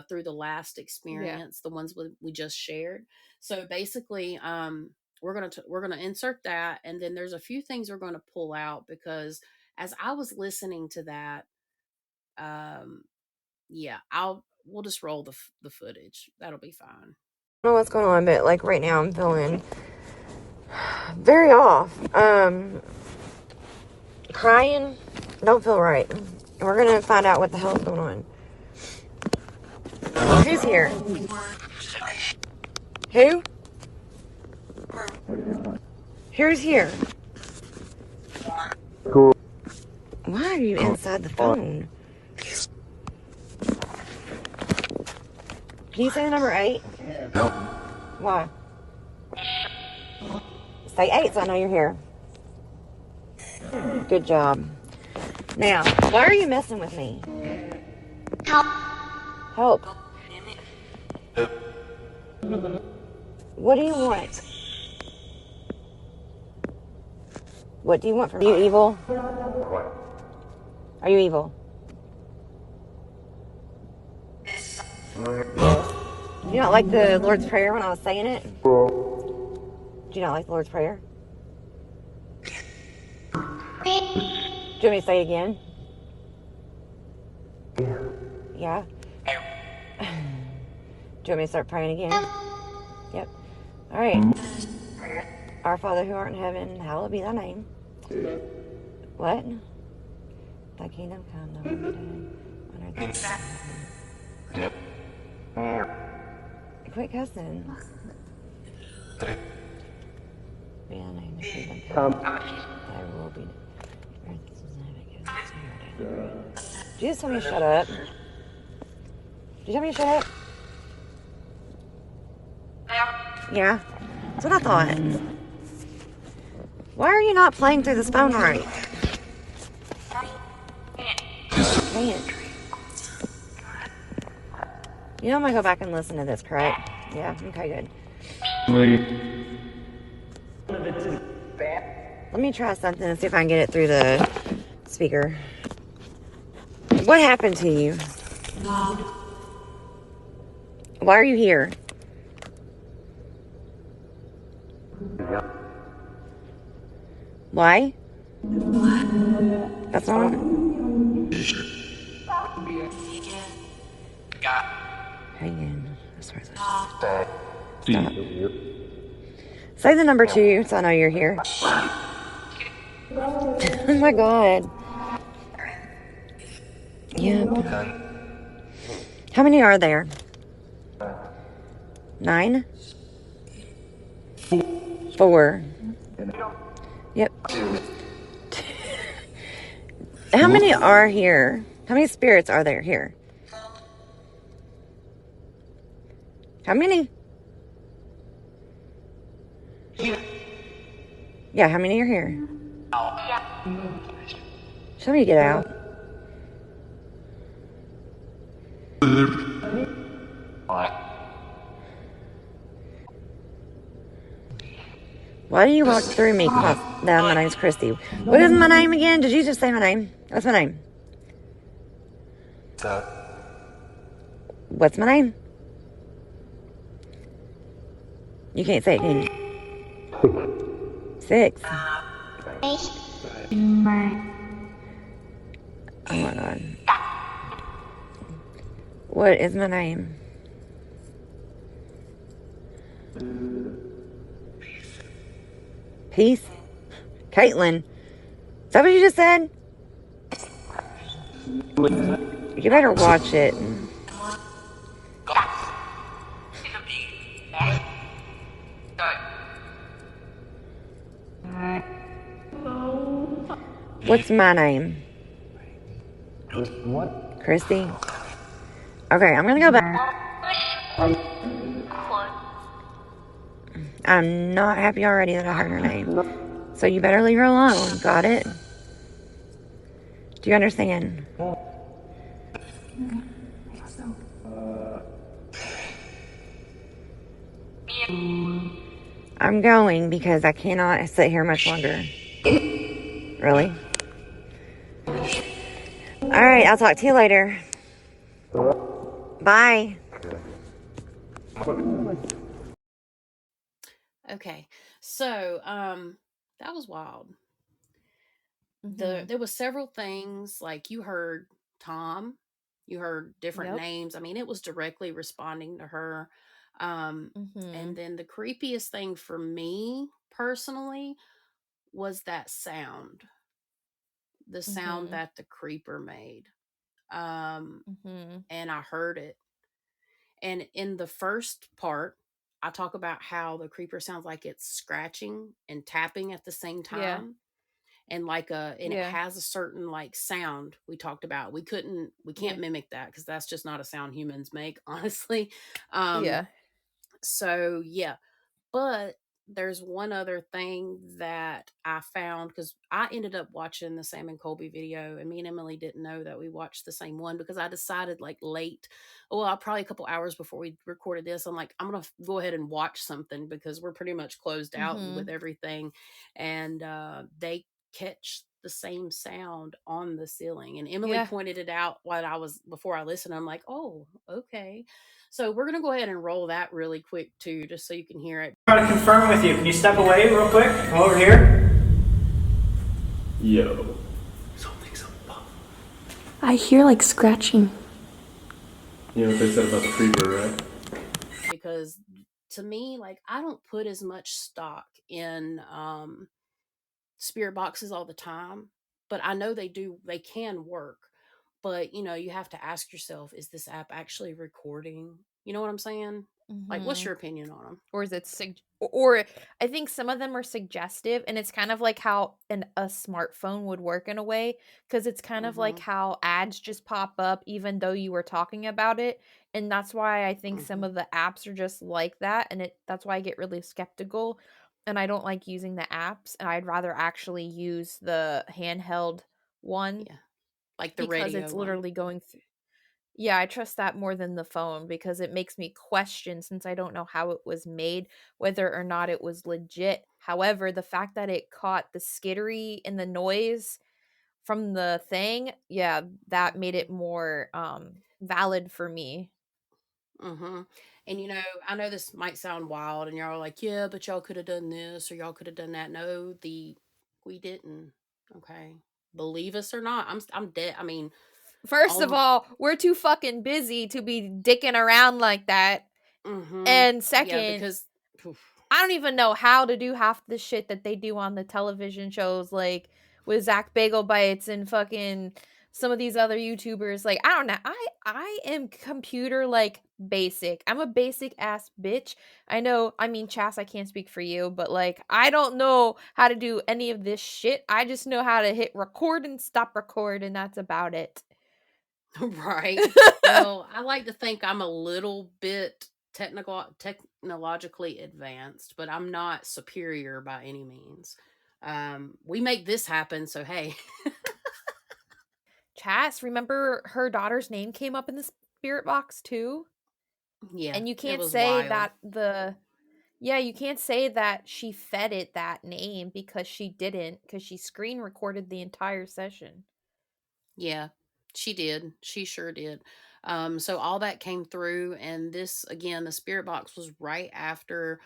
through the last Yeah. experience, the ones we just shared. So basically, we're gonna insert that, and then there's a few things we're gonna pull out because as I was listening to that, um yeah, I'll we'll just roll the footage. That'll be fine. I don't know what's going on, but like right now I'm feeling very off. Crying, don't feel right. And we're gonna find out what the hell's going on. Who's here? Who? Who's here? Why are you inside the phone? Can you say the number 8? Why? Say 8 so I know you're here. Good job. Now, why are you messing with me? Help. What do you want? What do you want from me? Are you evil? Are you evil? Yes. Do you not like the Lord's Prayer when I was saying it? Do you not like the Lord's Prayer? Do you want me to say it again? Yeah? Do you want me to start praying again? Yep. Alright. Our Father who art in heaven, hallowed be thy name. What? Thy kingdom come, thy will be done on earth as it is in heaven. Quit cussing. Be thy name, thy kingdom come, thy will be done on earth as it is in heaven. Give us our daily bread. Did you just tell me to shut up? Did you tell me to shut up? Yeah. That's what I thought. Why are you not playing through this phone right? Can't. You know I'm gonna go back and listen to this, correct? Yeah, okay, good. Let me try something and see if I can get it through the speaker. What happened to you? Why are you here? Why? That's not on. Hang in. As far as I stop. Say the number 2 so I know you're here. Oh my god. Yep. How many are there? 9? 4. Yep. How many are here? How many spirits are there here? How many? Yeah, how many are here? Show me to get out. Why do you walk through me? No, my name's Kristy. What is my name again? Did you just say my name? What's my name? What's my name? You can't say it, can you? 6. Oh my god. What is my name? Peace? Caitlin? Is that what you just said? You better watch it. What's my name? What? Kristy? Okay, I'm gonna go back. I'm not happy already that I heard her name. So you better leave her alone. Got it? Do you understand? I'm going because I cannot sit here much longer. Really? Alright, I'll talk to you later. Bye. Okay, so that was wild. There was several things, like you heard Tom, you heard different names. I mean, it was directly responding to her. And then the creepiest thing for me personally was that sound, the sound that the creeper made. And I heard it. And in the first part, I talk about how the creeper sounds like it's scratching and tapping at the same time. And and it has a certain like sound we talked about. We can't mimic that because that's just not a sound humans make, honestly. So yeah, but there's one other thing that I found, because I ended up watching the Sam and Colby video, and me and Emily didn't know that we watched the same one, because I decided like late, well, probably a couple hours before we recorded this, I'm like, I'm going to go ahead and watch something because we're pretty much closed out with everything. And they catch the same sound on the ceiling. And Emily pointed it out before I listened. I'm like, oh, okay. So we're going to go ahead and roll that really quick too, just so you can hear it. Try to confirm with you. Can you step away real quick? Come over here. Yo. Something's up. I hear like scratching. You know what they said about the creeper, right? Because to me, like, I don't put as much stock in spirit boxes all the time, but I know they can work. But you have to ask yourself, is this app actually recording? You know what I'm saying? Like, what's your opinion on them? Or is it or I think some of them are suggestive, and it's kind of like how a smartphone would work in a way, because it's kind of like how ads just pop up even though you were talking about it. And that's why I think some of the apps are just like that, and that's why I get really skeptical, and I don't like using the apps, and I'd rather actually use the handheld one. Yeah, like the because radio it's one. literally going through. Yeah, I trust that more than the phone, because it makes me question, since I don't know how it was made, whether or not it was legit. However, the fact that it caught the skittery and the noise from the thing, that made it more valid for me. And I know this might sound wild, and y'all are like, yeah, but y'all could have done this or y'all could have done that. No, we didn't. Okay, believe us or not, I'm dead. I mean, first of all, we're too fucking busy to be dicking around like that. And second, because I don't even know how to do half the shit that they do on the television shows, like with Zach Bagel Bites and fucking some of these other YouTubers. Like, I don't know. I am computer like basic. I'm a basic ass bitch. I know, I mean, Chas, I can't speak for you, but like, I don't know how to do any of this shit. I just know how to hit record and stop record, and that's about it. Right. Well, I like to think I'm a little bit technologically advanced, but I'm not superior by any means. We make this happen, so hey. Chas, remember her daughter's name came up in the spirit box too? Yeah, And you it can't was say wild. that you can't say that she fed it that name because she didn't, because she screen recorded the entire session. Yeah, she did. She sure did. So all that came through, and this again, the spirit box was right after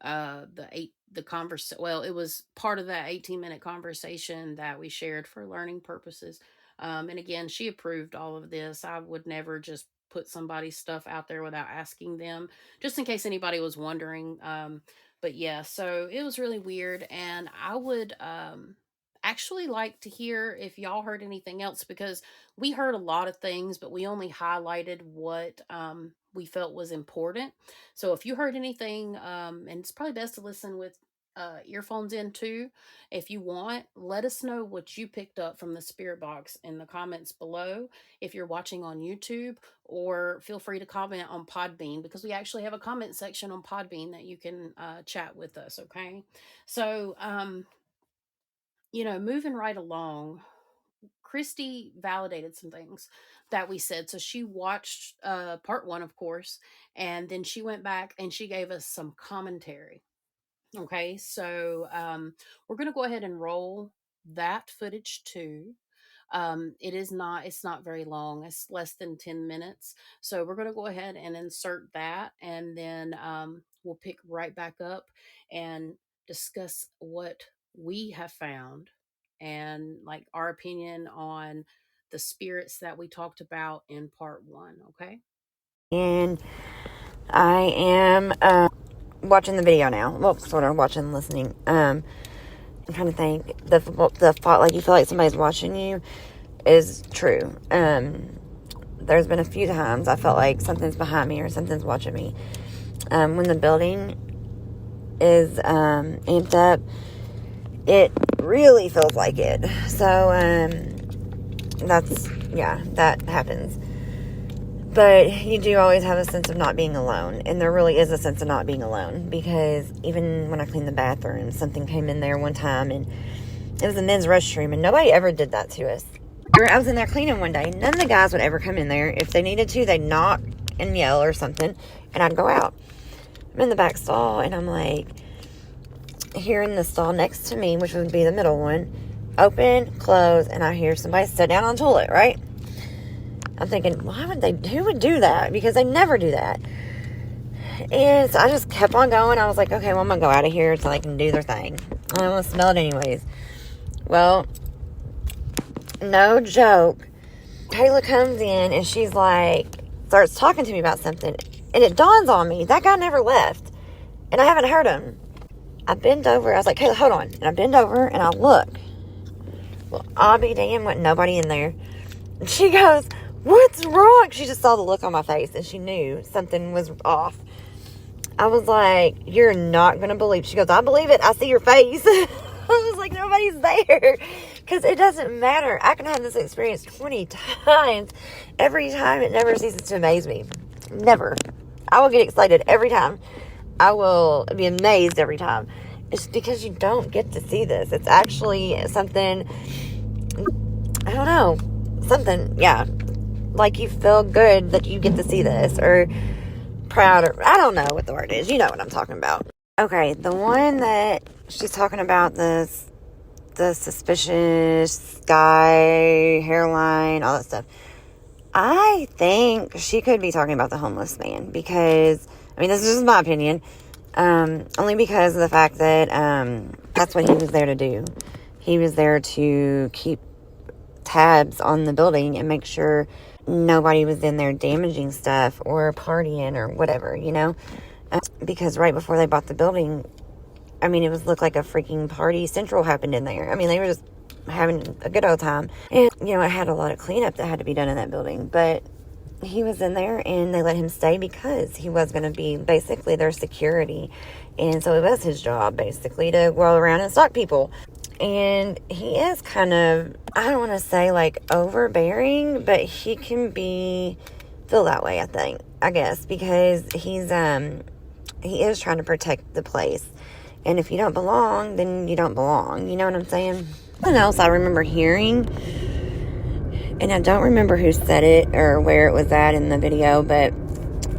the conversation. Well, it was part of that 18-minute conversation that we shared for learning purposes. And again, she approved all of this. I would never just put somebody's stuff out there without asking them, just in case anybody was wondering. But yeah, so it was really weird, and I would actually like to hear if y'all heard anything else, because we heard a lot of things, but we only highlighted what we felt was important. So if you heard anything, and it's probably best to listen with earphones in too, if you want, let us know what you picked up from the spirit box in the comments below if you're watching on YouTube, or feel free to comment on Podbean, because we actually have a comment section on Podbean that you can chat with us. Okay, so moving right along, Kristy validated some things that we said. So she watched part one, of course, and then she went back and she gave us some commentary. Okay, so we're going to go ahead and roll that footage too. It's not very long. It's less than 10 minutes. So we're going to go ahead and insert that, and then we'll pick right back up and discuss what we have found, and like our opinion on the spirits that we talked about in part one. Okay. And I am watching the video now. Well, sort of watching, listening. I'm trying to think. The thought, like you feel like somebody's watching you, is true. There's been a few times I felt like something's behind me or something's watching me. When the building is amped up, it really feels like it. So that happens. But you do always have a sense of not being alone. And there really is a sense of not being alone. Because even when I cleaned the bathroom, something came in there one time. And it was a men's restroom. And nobody ever did that to us. I was in there cleaning one day. None of the guys would ever come in there. If they needed to, they'd knock and yell or something. And I'd go out. I'm in the back stall. And I'm like, here in the stall next to me, which would be the middle one, open, close. And I hear somebody sit down on the toilet, right? I'm thinking, who would do that? Because they never do that. And so I just kept on going. I was like, okay, well, I'm going to go out of here so they can do their thing. I don't want to smell it anyways. Well, no joke. Kayla comes in and she's like, starts talking to me about something. And it dawns on me, that guy never left. And I haven't heard him. I bend over. I was like, Kayla, hold on. And I bend over and I look. Well, I'll be damned, wasn't nobody in there. And she goes, what's wrong? She just saw the look on my face and she knew something was off. I was like, you're not going to believe. She goes, I believe it. I see your face. I was like, nobody's there. Because it doesn't matter. I can have this experience 20 times. Every time, it never ceases to amaze me. Never. I will get excited every time. I will be amazed every time. It's because you don't get to see this. It's actually something, I don't know, something, yeah. Like you feel good that you get to see this, or proud, or I don't know what the word is. You know what I'm talking about. Okay, the one that she's talking about, the suspicious guy, hairline, all that stuff. I think she could be talking about the homeless man, because, I mean, this is just my opinion, only because of the fact that that's what he was there to do. He was there to keep tabs on the building and make sure nobody was in there damaging stuff or partying or whatever, you know, because right before they bought the building, I mean, it looked like a freaking party central happened in there. I mean, they were just having a good old time. And, you know, it had a lot of cleanup that had to be done in that building. But he was in there and they let him stay because he was going to be basically their security. And so it was his job basically to go around and stalk people. And he is kind of, I don't want to say like overbearing, but he can feel that way, I guess, because he is trying to protect the place. And if you don't belong, then you don't belong. You know what I'm saying? Something else I remember hearing, and I don't remember who said it or where it was at in the video, but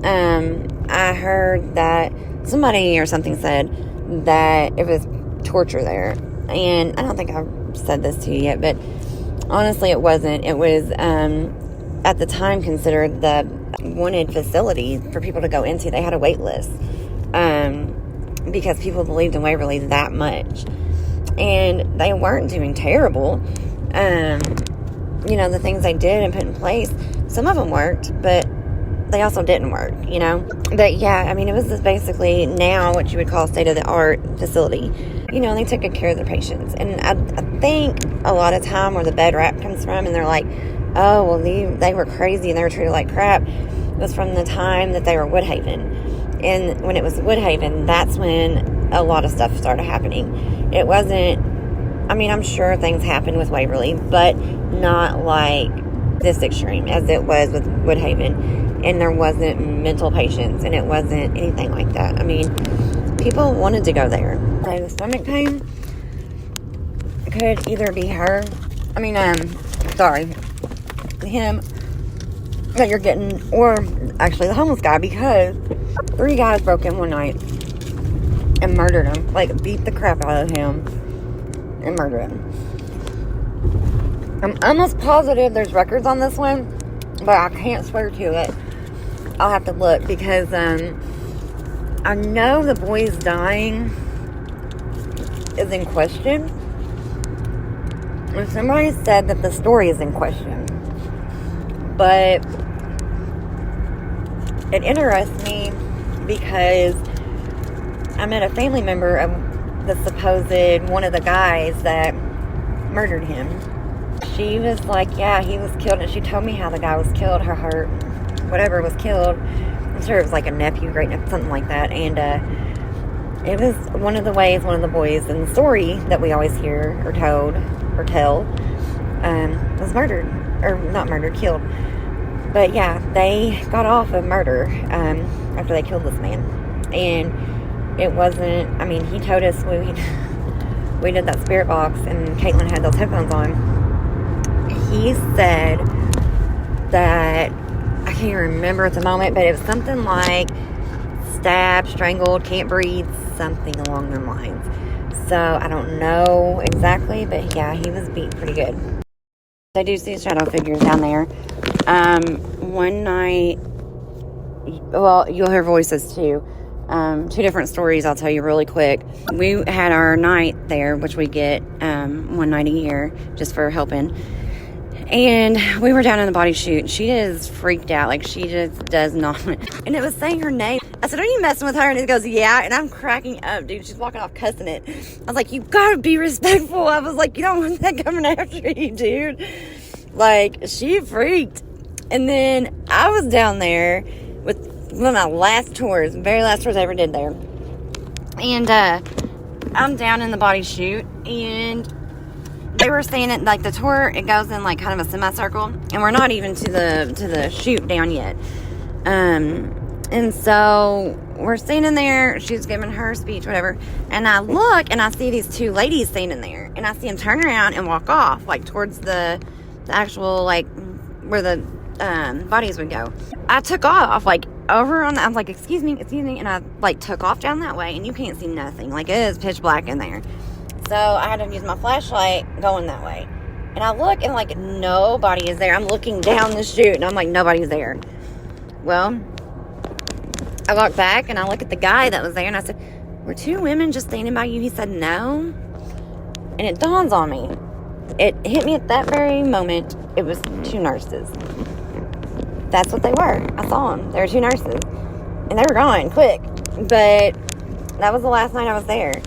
I heard that somebody or something said that it was torture there. And I don't think I've said this to you yet, but honestly it wasn't. It was at the time considered the wanted facility for people to go into. They had a wait list because people believed in Waverly that much. And they weren't doing terrible. You know, the things they did and put in place, some of them worked, but they also didn't work, you know. But yeah, I mean, it was just basically now what you would call state-of-the-art facility. You know, and they took good care of their patients. And I think a lot of time where the bed rap comes from, and they're like, oh, well, they were crazy and they were treated like crap, was from the time that they were Woodhaven. And when it was Woodhaven, that's when a lot of stuff started happening. It wasn't, I mean, I'm sure things happened with Waverly, but not like this extreme as it was with Woodhaven. And there wasn't mental patients, and it wasn't anything like that. I mean, people wanted to go there. Like the stomach pain could either be her, him that you're getting, or actually the homeless guy, because 3 guys broke in one night and murdered him, like beat the crap out of him and murdered him. I'm almost positive there's records on this one, but I can't swear to it. I'll have to look, because I know the boy's dying is in question. And somebody said that the story is in question. But it interests me because I met a family member of the supposed one of the guys that murdered him. She was like, yeah, he was killed. And she told me how the guy was killed. Her whatever was killed. I'm sure it was like a nephew, great nephew, something like that. And it was one of the boys in the story that we always hear or tell was murdered. Or not murdered, killed. But yeah, they got off of murder after they killed this man. And it wasn't, I mean, he told us we did that spirit box and Caitlin had those headphones on. He said that, I can't remember at the moment, but it was something like stabbed, strangled, can't breathe, something along those lines. So I don't know exactly, but yeah, he was beat pretty good. I do see shadow figures down there. One night, well, you'll hear voices too. 2 different stories I'll tell you really quick. We had our night there, which we get one night a year just for helping. And we were down in the body chute. She is freaked out. Like, she just does not. And it was saying her name. I said, are you messing with her? And it goes, yeah. And I'm cracking up, dude. She's walking off cussing it. I was like, you gotta be respectful. I was like, you don't want that coming after you, dude. Like, she freaked. And then I was down there with one of my very last tours I ever did there. And I'm down in the body chute, and they were saying it like the tour, it goes in like kind of a semicircle, and we're not even to the chute down yet. And so we're standing there, she's giving her speech, whatever, and I look and I see these 2 ladies standing there, and I see them turn around and walk off, like towards the actual, like where the bodies would go. I took off, like over on I'm like, excuse me, and I like took off down that way, and you can't see nothing, like it is pitch black in there. So I had to use my flashlight going that way. And I look and like nobody is there. I'm looking down the chute and I'm like, nobody's there. Well, I walk back and I look at the guy that was there and I said, were 2 women just standing by you? He said, no. And it dawns on me. It hit me at that very moment. It was 2 nurses. That's what they were. I saw them. There were 2 nurses. And they were gone quick. But that was the last night I was there.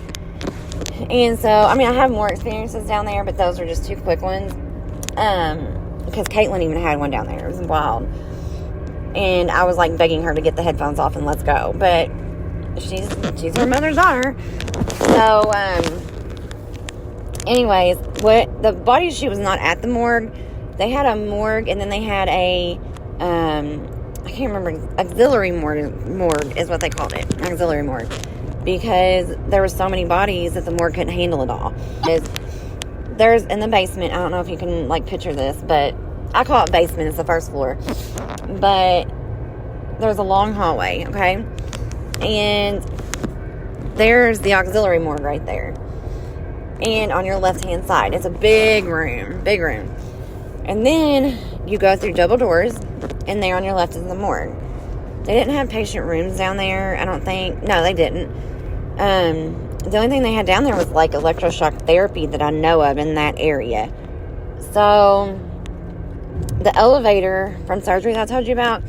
And so, I mean, I have more experiences down there, but those are just 2 quick ones. Because Caitlin even had one down there. It was wild. And I was like begging her to get the headphones off and let's go. But she's her mother's daughter. So, anyways, what the body chute was not at the morgue. They had a morgue, and then they had a, I can't remember, auxiliary morgue is what they called it. Auxiliary morgue. Because there were so many bodies that the morgue couldn't handle it all. There's in the basement, I don't know if you can like picture this, but I call it basement, it's the first floor. But there's a long hallway, okay? And there's the auxiliary morgue right there. And on your left-hand side, it's a big room. And then you go through double doors, and there on your left is the morgue. They didn't have patient rooms down there, I don't think. No, they didn't. The only thing they had down there was like electroshock therapy that I know of in that area. So the elevator from surgery that I told you about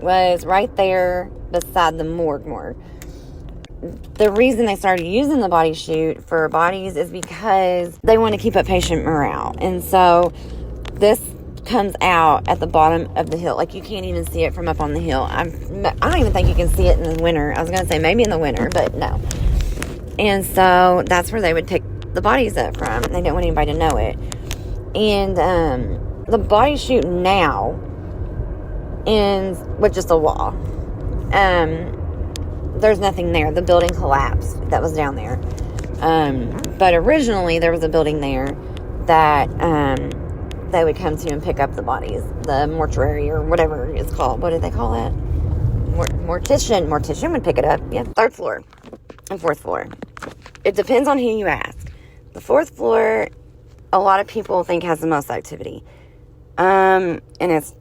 was right there beside the morgue. The reason they started using the body chute for bodies is because they want to keep up patient morale. And so this comes out at the bottom of the hill. Like, you can't even see it from up on the hill. I don't even think you can see it in the winter. I was going to say maybe in the winter, but no. And so that's where they would pick the bodies up from. They didn't want anybody to know it. And the body chute now ends with just a wall. There's nothing there. The building collapsed that was down there. But originally there was a building there that they would come to and pick up the bodies. The mortuary or whatever it's called. What did they call that? Mortician would pick it up. Yeah, 3rd floor and 4th floor. It depends on who you ask. The 4th floor, a lot of people think has the most activity. And it's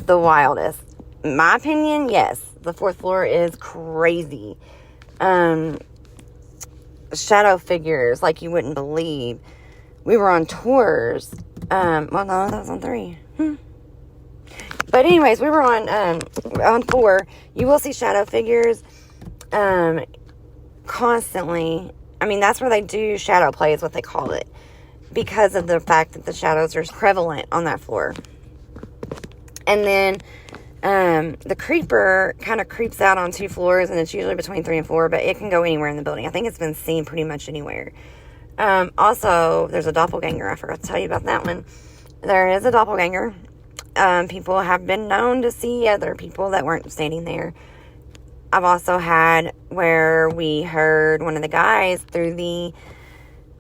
the wildest. In my opinion, yes. The 4th floor is crazy. Shadow figures like you wouldn't believe. We were on tours. Well, no, that was on 3. But anyways, we were on 4. You will see shadow figures constantly. I mean, that's where they do shadow play is what they call it. Because of the fact that the shadows are prevalent on that floor. And then the creeper kind of creeps out on 2 floors, and it's usually between 3 and 4, but it can go anywhere in the building. I think it's been seen pretty much anywhere. Also, there's a doppelganger. I forgot to tell you about that one. There is a doppelganger. People have been known to see other people that weren't standing there. I've also had where we heard one of the guys through the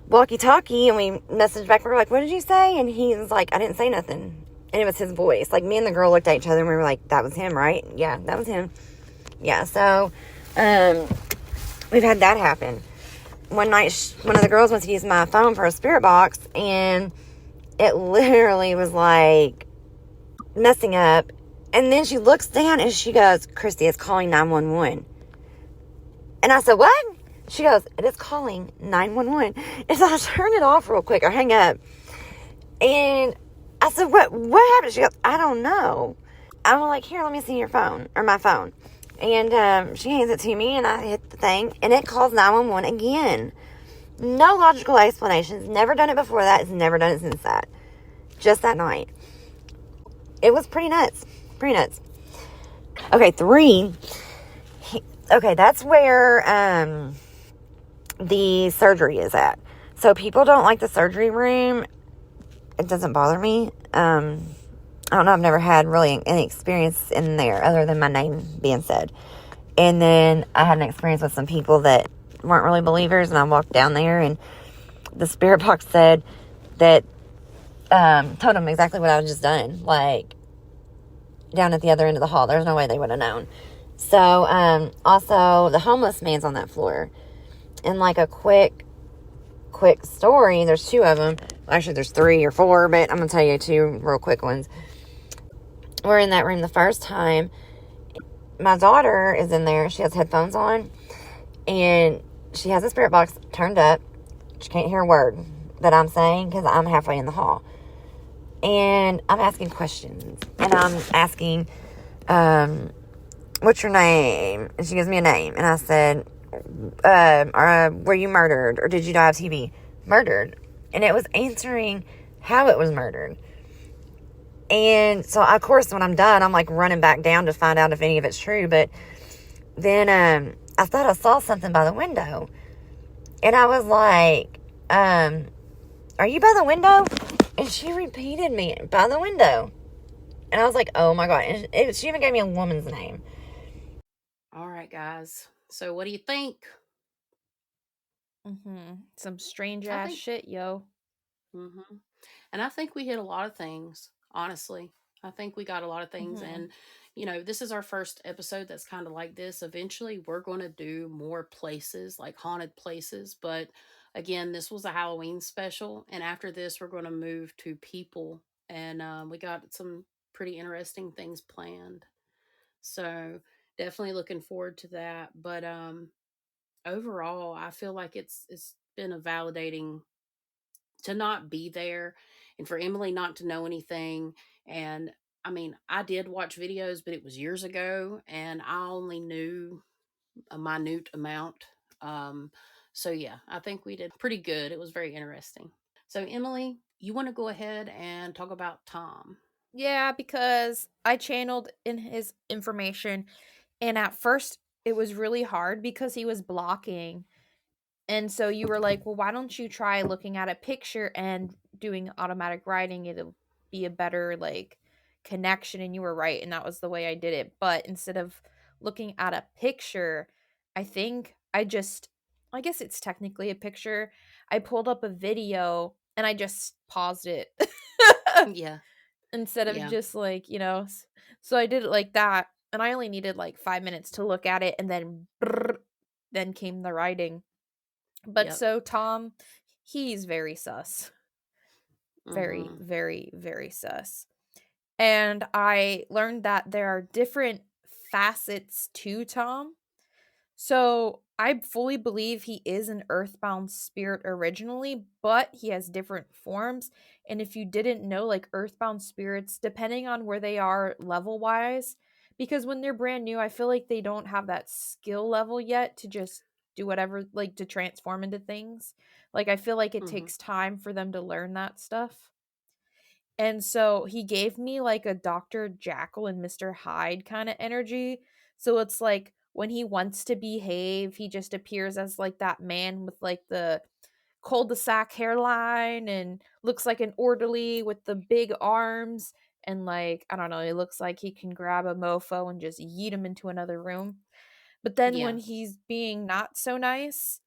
walkie-talkie, and we messaged back. We were like, what did you say? And he was like, I didn't say nothing. And it was his voice. Like, me and the girl looked at each other, and we were like, that was him, right? Yeah, that was him. Yeah, so we've had that happen. One night, one of the girls went to use my phone for a spirit box, and it literally was like messing up. And then she looks down and she goes, Kristy, it's calling 911. And I said, what? She goes, it is calling 911. And so I turned it off real quick or hang up. And I said, what happened? She goes, I don't know. I'm like, here, let me see your phone or my phone. And she hands it to me, and I hit the thing, and it calls 911 again. No logical explanations. Never done it before that. It's never done it since that. Just that night. It was pretty nuts. Okay, 3. Okay, that's where the surgery is at. So people don't like the surgery room. It doesn't bother me. I don't know. I've never had really any experience in there other than my name being said. And then I had an experience with some people that weren't really believers, and I walked down there, and the spirit box said that, told them exactly what I had just done, like, down at the other end of the hall. There's no way they would have known. So, also, the homeless man's on that floor. And, like, a quick story, there's 2 of them. Actually, there's 3 or 4, but I'm going to tell you 2 real quick ones. We're in that room the first time. My daughter is in there. She has headphones on. And she has a spirit box turned up. She can't hear a word that I'm saying because I'm halfway in the hall. And I'm asking questions. And I'm asking, what's your name? And she gives me a name. And I said, were you murdered? Or did you die of TB? Murdered. And it was answering how it was murdered. And so, of course, when I'm done, I'm like running back down to find out if any of it's true. But then I thought I saw something by the window. And I was like, are you by the window? And she repeated me, by the window. And I was like, oh my God. And she even gave me a woman's name. All right, guys. So what do you think? Some strange I ass think shit, yo. hmm And I think we hit a lot of things, honestly. I think we got a lot of things. Mhm. And, this is our first episode that's kind of like this. Eventually, we're going to do more places, like haunted places. But again, this was a Halloween special. And after this, we're going to move to people. And we got some pretty interesting things planned. So definitely looking forward to that. But overall, I feel like it's been a validating to not be there and for Emily not to know anything. And I mean, I did watch videos, but it was years ago and I only knew a minute amount. Um, so yeah, I think we did pretty good. It was very interesting. So Emily, you want to go ahead and talk about Tom? Yeah, because I channeled in his information, and at first it was really hard because he was blocking. And so you were like, "Well, why don't you try looking at a picture and doing automatic writing? It'll be a better like connection." And you were right, and that was the way I did it. But instead of looking at a picture, I think I guess it's technically a picture. I pulled up a video and I just paused it. Yeah, Instead of yeah, just like, so I did it like that, and I only needed like 5 minutes to look at it, and then then came the writing. But yep. so Tom, he's very sus. Very, Mm-hmm. very, very sus. And I learned that there are different facets to Tom. So I fully believe he is an earthbound spirit originally, but he has different forms. And if you didn't know, like earthbound spirits, depending on where they are level wise, because when they're brand new, I feel like they don't have that skill level yet to just do whatever, like to transform into things. Like I feel like it Mm-hmm. takes time for them to learn that stuff. And so he gave me like a Dr. Jekyll and Mr. Hyde kind of energy. So it's like when he wants to behave, he just appears as like that man with like the cul-de-sac hairline and looks like an orderly with the big arms. And like, I don't know, he looks like he can grab a mofo and just yeet him into another room. But then when Yeah, he's being not so nice,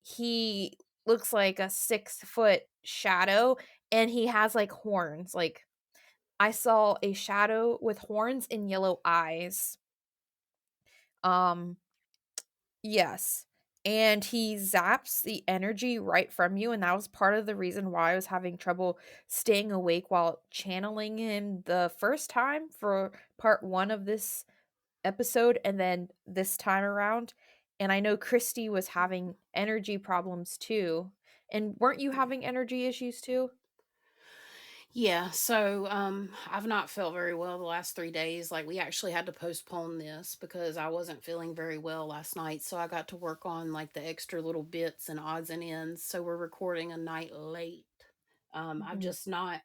he looks like a 6-foot shadow, and he has like horns. Like I saw a shadow with horns and yellow eyes. Um, yes. And he zaps the energy right from you. And that was part of the reason why I was having trouble staying awake while channeling him the first time for part one of this episode and then this time around. And I know Kristy was having energy problems too. And weren't you yeah. having energy issues too? Yeah, so I've not felt very well the last 3 days. Like we actually had to postpone this because I wasn't feeling very well last night. So I got to work on like the extra little bits and odds and ends. So we're recording a night late. I've Mhm. just not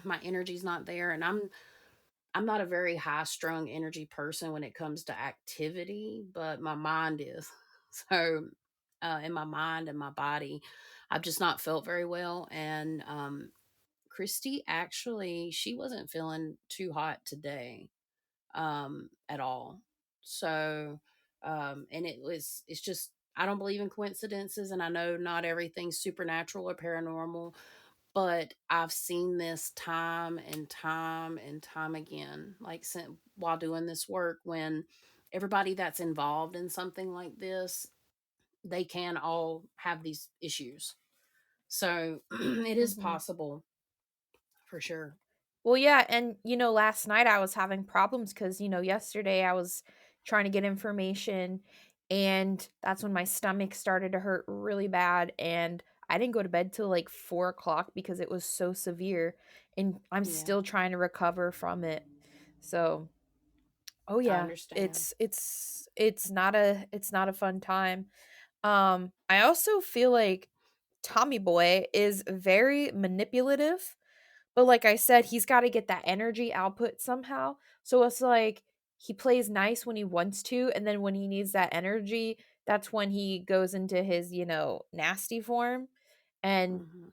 my energy's not there, and I'm not a very high strung energy person when it comes to activity, but my mind is. So in my mind and my body, I've just not felt very well. And Kristy actually, she wasn't feeling too hot today at all. So and it's just I don't believe in coincidences, and I know not everything's supernatural or paranormal, but I've seen this time and time and time again, like while doing this work, when everybody that's involved in something like this, they can all have these issues. So it is Mhm. possible for sure. Well, yeah, and last night I was having problems because yesterday I was trying to get information, and that's when my stomach started to hurt really bad, and I didn't go to bed till like 4 o'clock because it was so severe, and I'm Yeah, still trying to recover from it. So, oh I yeah, understand. it's not a fun time. I also feel like Tommy Boy is very manipulative, But like I said, he's got to get that energy output somehow. So it's like he plays nice when he wants to, and then when he needs that energy, that's when he goes into his, nasty form and Mhm.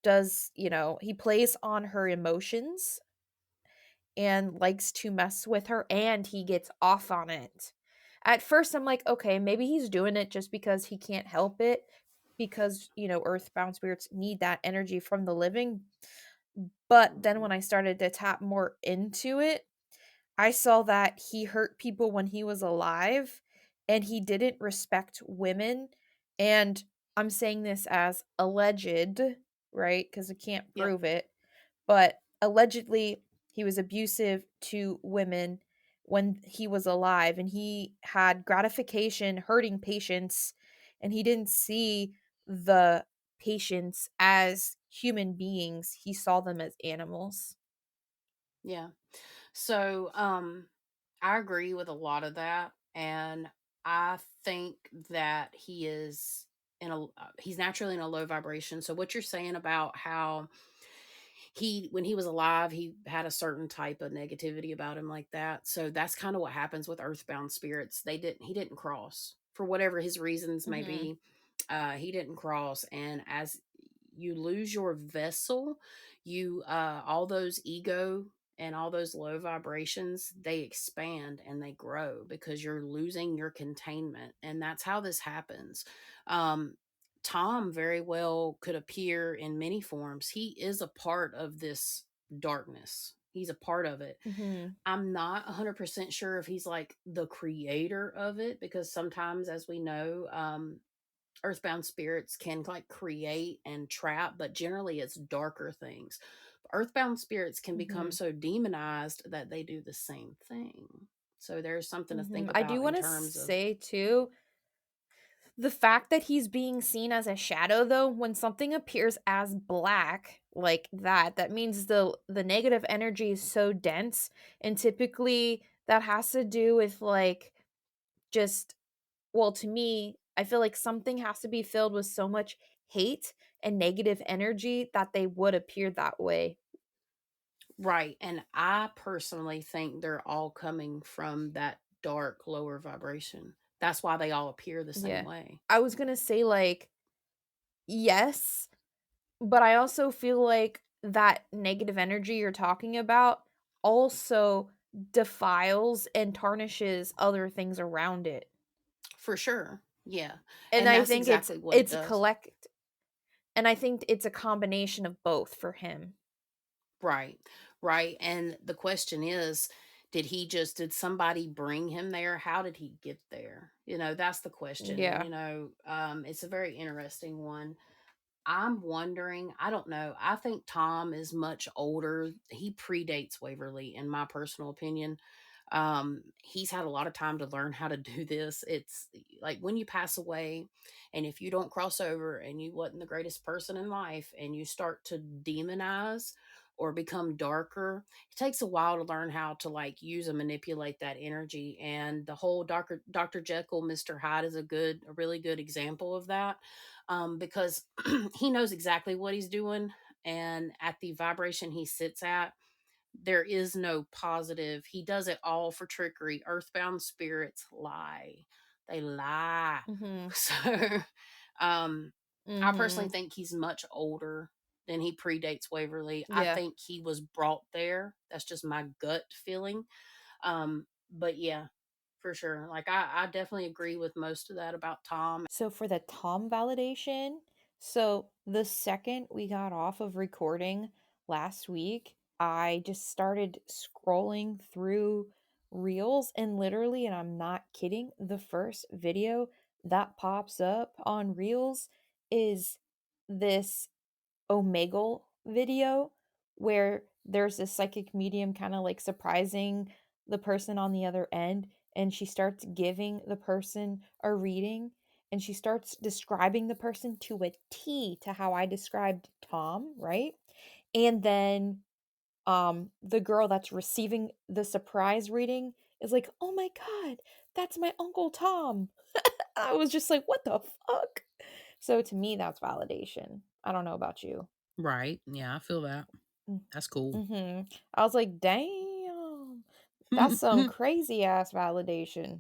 does, he plays on her emotions and likes to mess with her, and he gets off on it. At first I'm like, okay, maybe he's doing it just because he can't help it, because, earthbound spirits need that energy from the living. But then when Mhm. I started to tap more into it, I saw that he hurt people when he was alive and he didn't respect women. And I'm saying this as alleged, right? Because I can't Yep. prove it. But allegedly, he was abusive to women when he was alive, and he had gratification hurting patients, and he didn't see the patients as human beings. He saw them as animals. Yeah. So, I agree with a lot of that, and I think that he's naturally in a low vibration. So what you're saying about how when he was alive, he had a certain type of negativity about him like that. So that's kind of what happens with earthbound spirits. He didn't cross for whatever his reasons may Mhm. be. He didn't cross, and as you lose your vessel, you all those ego and all those low vibrations, they expand and they grow because you're losing your containment, and that's how this happens. um Tom very well could appear in many forms. He is a part of this darkness. He's a part of it. Mhm. I'm not 100% sure if he's like the creator of it, because sometimes, as we know, earthbound spirits can like create and trap, but generally it's darker things. Earthbound spirits can become Mhm. so demonized that they do the same thing. So there's something to think I do about in want to terms of. say too, the fact that he's being seen as a shadow, though, when something appears as black like that, that means the negative energy is so dense, and typically that has to do with like just, well, to me, I feel like something has to be filled with so much hate and negative energy that they would appear that way. Right. And I personally think they're all coming from that dark lower vibration. That's why they all appear the same Yeah. way. I was going to say like yes, but I also feel like that negative energy you're talking about also defiles and tarnishes other things around it. For sure. Yeah. And And I that's think exactly what it it's does. collect and I think it's a combination of both for him. Right. Right. And the question is, did somebody bring him there? How did he get there? That's the question. And Yeah. it's a very interesting one. I'm wondering, I don't know. I think Tom is much older. He predates Waverly, in my personal opinion. He's had a lot of time to learn how to do this. It's like when you pass away, and if you don't cross over and you wasn't the greatest person in life and you start to demonize or become darker, it takes a while to learn how to like use and manipulate that energy. And the whole Dr. Jekyll, Mr. Hyde is a really good example of that. Because he knows exactly what he's doing, and at the vibration he sits at, there is no positive. He does it all for trickery. Earthbound spirits lie. They lie. Mhm. So, um, I personally Mhm. think he's much older than he predates Waverly. I Yeah. think he was brought there. That's just my gut feeling. But yeah, for sure. Like I definitely agree with most of that about Tom. So for the Tom validation, so the second we got off of recording last week, I just started scrolling through reels, and literally, and I'm not kidding, the first video that pops up on reels is this Omegle video where there's this psychic medium kind of like surprising the person on the other end, and she starts giving the person a reading, and she starts describing the person to a T to how I described Tom, right? And then the girl that's receiving the surprise reading is like, "Oh my god, that's my Uncle Tom." I was just like, "What the fuck?" So to me that's validation. I don't know about you. Right. Yeah, I feel that. That's cool. I was like, damn, that's some crazy ass validation.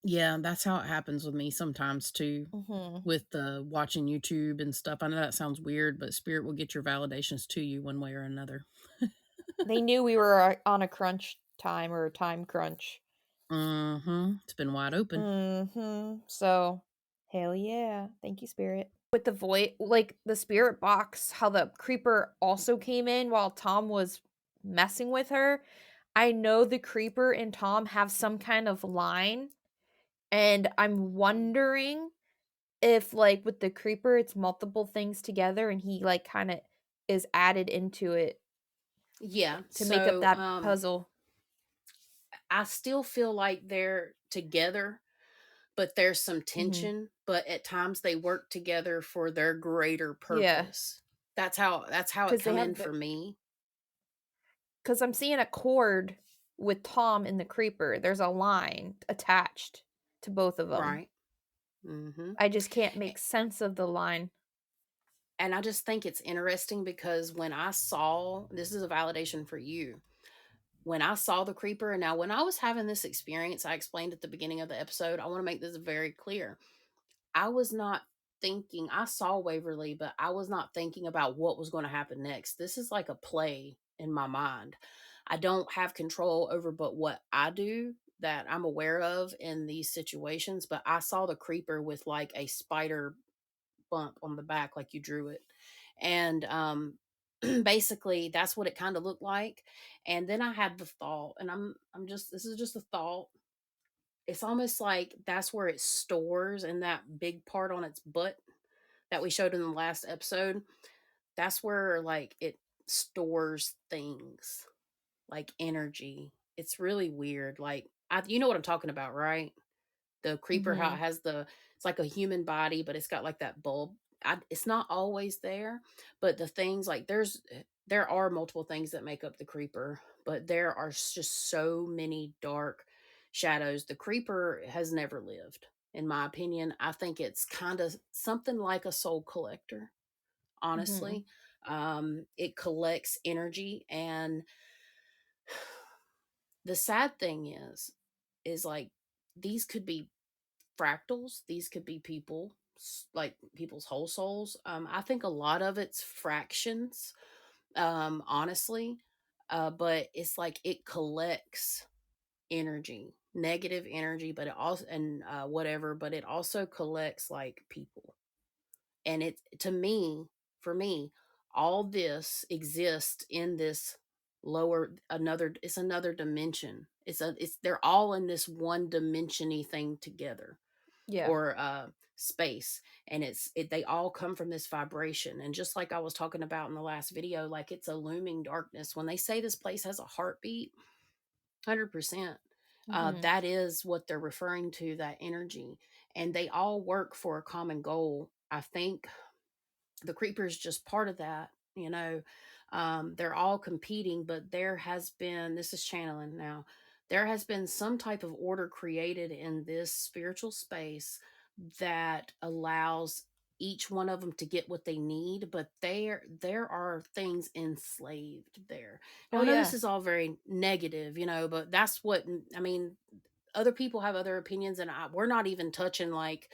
Yeah, that's how it happens with me sometimes too. Mm-hmm. With the watching YouTube and stuff. I know that sounds weird, but spirit will get your validations to you one way or another. They knew we were on a crunch time or a time crunch. It's been wide open. So, hell yeah. Thank you, spirit. With the voice, like the spirit box, how the creeper also came in while Tom was messing with her. I know the creeper and Tom have some kind of line, and I'm wondering if, like, with the creeper, it's multiple things together and he, like, kind of is added into it Yeah. to make up So that puzzle. I still feel like they're together, but there's some Mm-hmm. tension, but at times they work together for their greater Yeah. purpose. That's how it Because they come in have for me. because I'm seeing a cord with Tom and the creeper. There's a line attached to both of them. Right. Mhm. I just can't make sense of the line. And I just think it's interesting because when I saw, this is a validation for you. When I saw the creeper, and now when I was having this experience, I explained at the beginning of the episode, I want to make this very clear. I was not thinking, I saw Waverly, but I was not thinking about what was going to happen next. This is like a play in my mind. I don't have control over but what I do that I'm aware of in these situations, but I saw the creeper with like a spider bump on the back, like you drew it. And basically that's what it kind of looked like. And then I had the thought, and I'm just, this is just a thought, it's almost like that's where it stores, in that big part on its butt that we showed in the last episode. That's where like it stores things like energy. It's really weird. Like you know what I'm talking about, right? The creeper, how it Mhm. has the, it's like a human body, but it's got like that bulb. It's not always there, but the things like there are multiple things that make up the creeper, but there are just so many dark shadows. The creeper has never lived, in my opinion. I think it's kind of something like a soul collector, Mhm. honestly. It collects energy, and the sad thing is like these could be fractals. These could be people, like people's whole souls. I think a lot of it's fractions, honestly. But it's like it collects energy, negative energy, but it also, and whatever, but it also collects like people. And it, to me, for me, all this exists in this lower, another, it's another dimension. It's they're all in this one dimensiony thing together, Yeah. or space. And they all come from this vibration. And just like I was talking about in the last video, like it's a looming darkness. When they say this place has a heartbeat, 100%, Mhm. that is what they're referring to, that energy. And they all work for a common goal. I think the creeper is just part of that, you know. They're all competing, but there has been, this is channeling now, there has been some type of order created in this spiritual space that allows each one of them to get what they need, but there are things enslaved there. Now Oh I know this yeah. is all very negative, you know, but that's what, I mean, other people have other opinions, and we're not even touching like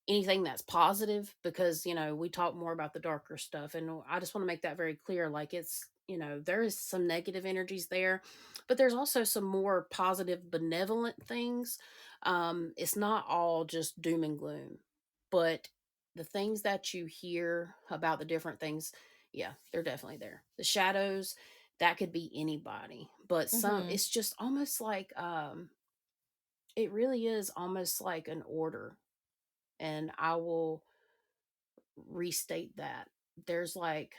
anything that's positive, because you know we talk more about the darker stuff, and I just want to make that very clear. Like it's, you know, there is some negative energies there, but there's also some more positive benevolent things. It's not all just doom and gloom, but the things that you hear about the different things, yeah, they're definitely there. The shadows, that could be anybody, but some, Mhm. it's just almost like it really is almost like an order. And I will restate that. There's like,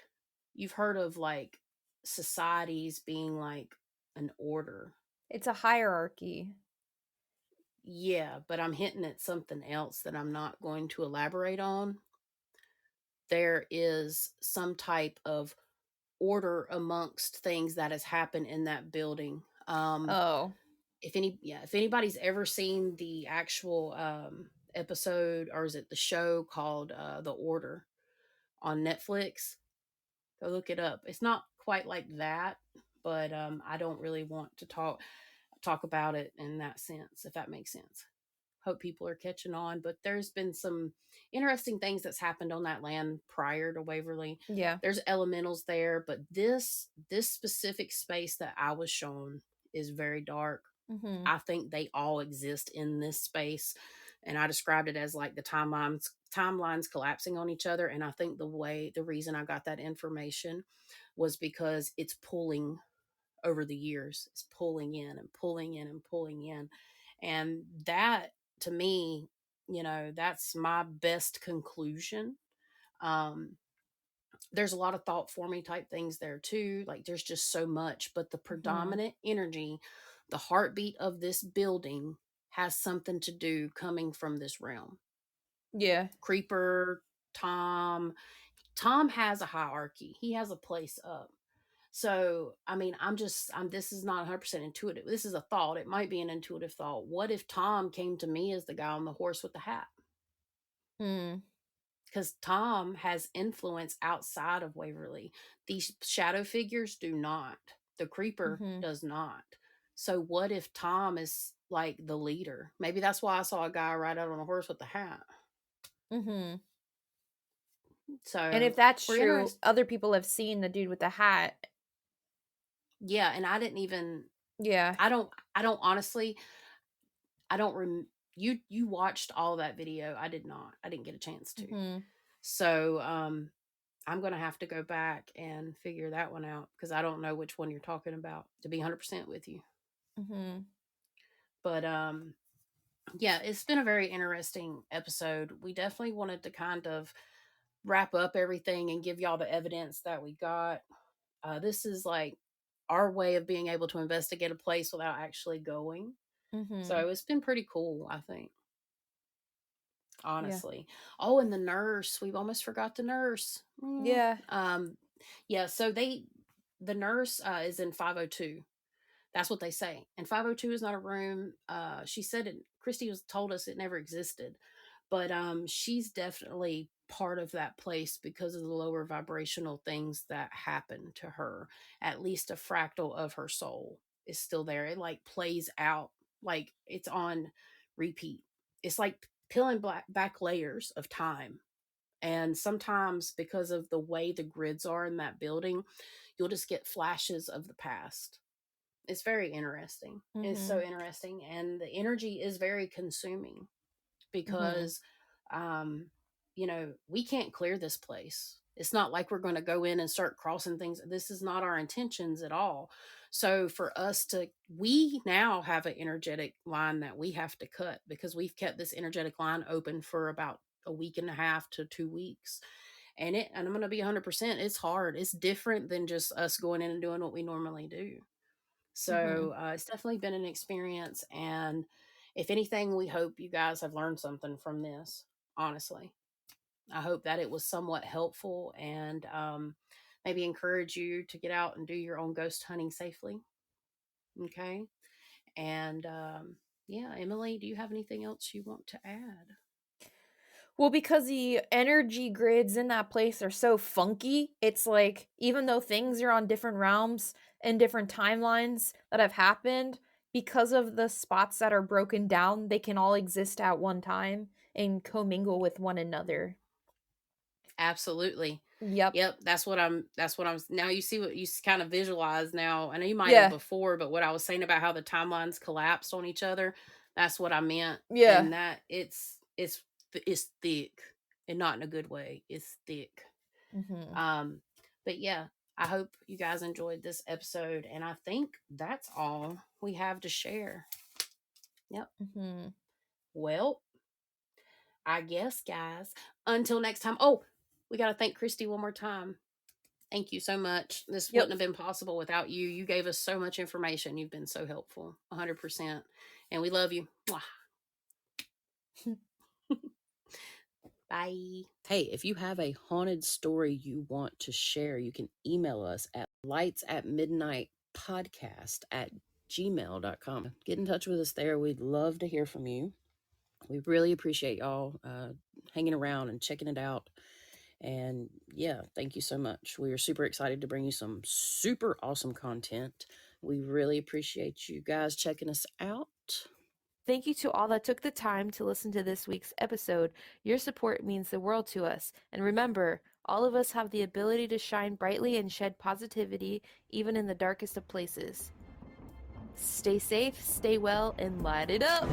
you've heard of like societies being like an order. It's a hierarchy. Yeah, but I'm hinting at something else that I'm not going to elaborate on. There is some type of order amongst things that has happened in that building. Oh. If anybody's ever seen the actual episode, or is it the show called The Order on Netflix, go look it up. It's not quite like that, but I don't really want to talk about it in that sense, if that makes sense. Hope people are catching on, but there's been some interesting things that's happened on that land prior to Waverly. Yeah. There's elementals there, but this specific space that I was shown is very dark. Mhm. I think they all exist in this space, and I described it as like the timelines collapsing on each other. And I think the reason I got that information was because it's pulling over the years. It's pulling in and pulling in and pulling in. And that, to me, that's my best conclusion. Um, there's a lot of thought forming type things there too. Like there's just so much, but the Mhm. predominant energy, the heartbeat of this building has something to do coming from this realm. Yeah. Creeper, Tom has a hierarchy. He has a place up. So, I mean, this is not 100% intuitive. This is a thought. It might be an intuitive thought. What if Tom came to me as the guy on the horse with the hat? Mm. Because Tom has influence outside of Waverly. These shadow figures do not. The creeper Mhm. does not. So, what if Tom is like the leader? Maybe that's why I saw a guy ride out on a horse with the hat. Mhm. And So, if that's we're true, interested. other people have seen the dude with the hat. Yeah. And I didn't even, Yeah. I don't honestly, I don't you watched all that video. I did not. I didn't get a chance to. Mhm. So I'm gonna have to go back and figure that one out because I don't know which one you're talking about, to be 100% with you. Mhm. But yeah, it's been a very interesting episode. We definitely wanted to kind of wrap up everything and give y'all the evidence that we got. This is like our way of being able to investigate a place without actually going. Mhm. So it's been pretty cool, I think. Yeah. Honestly. Oh, and the nurse. We've almost forgot the nurse. Yeah. Yeah, so the nurse is in 502. That's what they say. And 502 is not a room. She said it, Kristy was told us it never existed. But she's definitely part of that place because of the lower vibrational things that happen to her. At least a fractal of her soul is still there. It like plays out like it's on repeat. It's like peeling back layers of time. And sometimes because of the way the grids are in that building, you'll just get flashes of the past. It's very interesting. It's so Mhm. interesting. And the energy is very consuming Mhm. because we can't clear this place. It's not like we're going to go in and start crossing things. This is not our intentions at all. So for us to, we now have an energetic line that we have to cut because we've kept this energetic line open for about a week and a half to 2 weeks. And I'm going to be 100%. It's hard. It's different than just us going in and doing what we normally do. Mhm. So it's definitely been an experience. And if anything, we hope you guys have learned something from this. Honestly, I hope that it was somewhat helpful and maybe encourage you to get out and do your own ghost hunting safely. Okay. And yeah, Emily, do you have anything else you want to add? Well, because the energy grids in that place are so funky, it's like even though things are on different realms and different timelines that have happened, because of the spots that are broken down, they can all exist at one time and commingle with one another. Absolutely. Yep. Yep, that's what I'm now you see what you kind of visualize now. I know you might have Yeah. before, but what I was saying about how the timelines collapsed on each other, that's what I meant. Yeah. And that it's thick and not in a good way. It's thick. Mhm. Um but yeah, I hope you guys enjoyed this episode and I think that's all we have to share. Yep. Mhm. Well, I guess guys, until next time. Oh, we got to thank Kristy one more time. Thank you so much. This wouldn't Yep. have been possible without you. You gave us so much information. You've been so helpful. 100%. And we love you. Mwah. Bye. Hey, if you have a haunted story you want to share, you can email us at lightsatmidnightpodcast@gmail.com. Get in touch with us there. We'd love to hear from you. We really appreciate y'all hanging around and checking it out. And yeah, thank you so much. We are super excited to bring you some super awesome content. We really appreciate you guys checking us out. Thank you to all that took the time to listen to this week's episode. Your support means the world to us. And remember, all of us have the ability to shine brightly and shed positivity, even in the darkest of places. Stay safe, stay well, and light it up!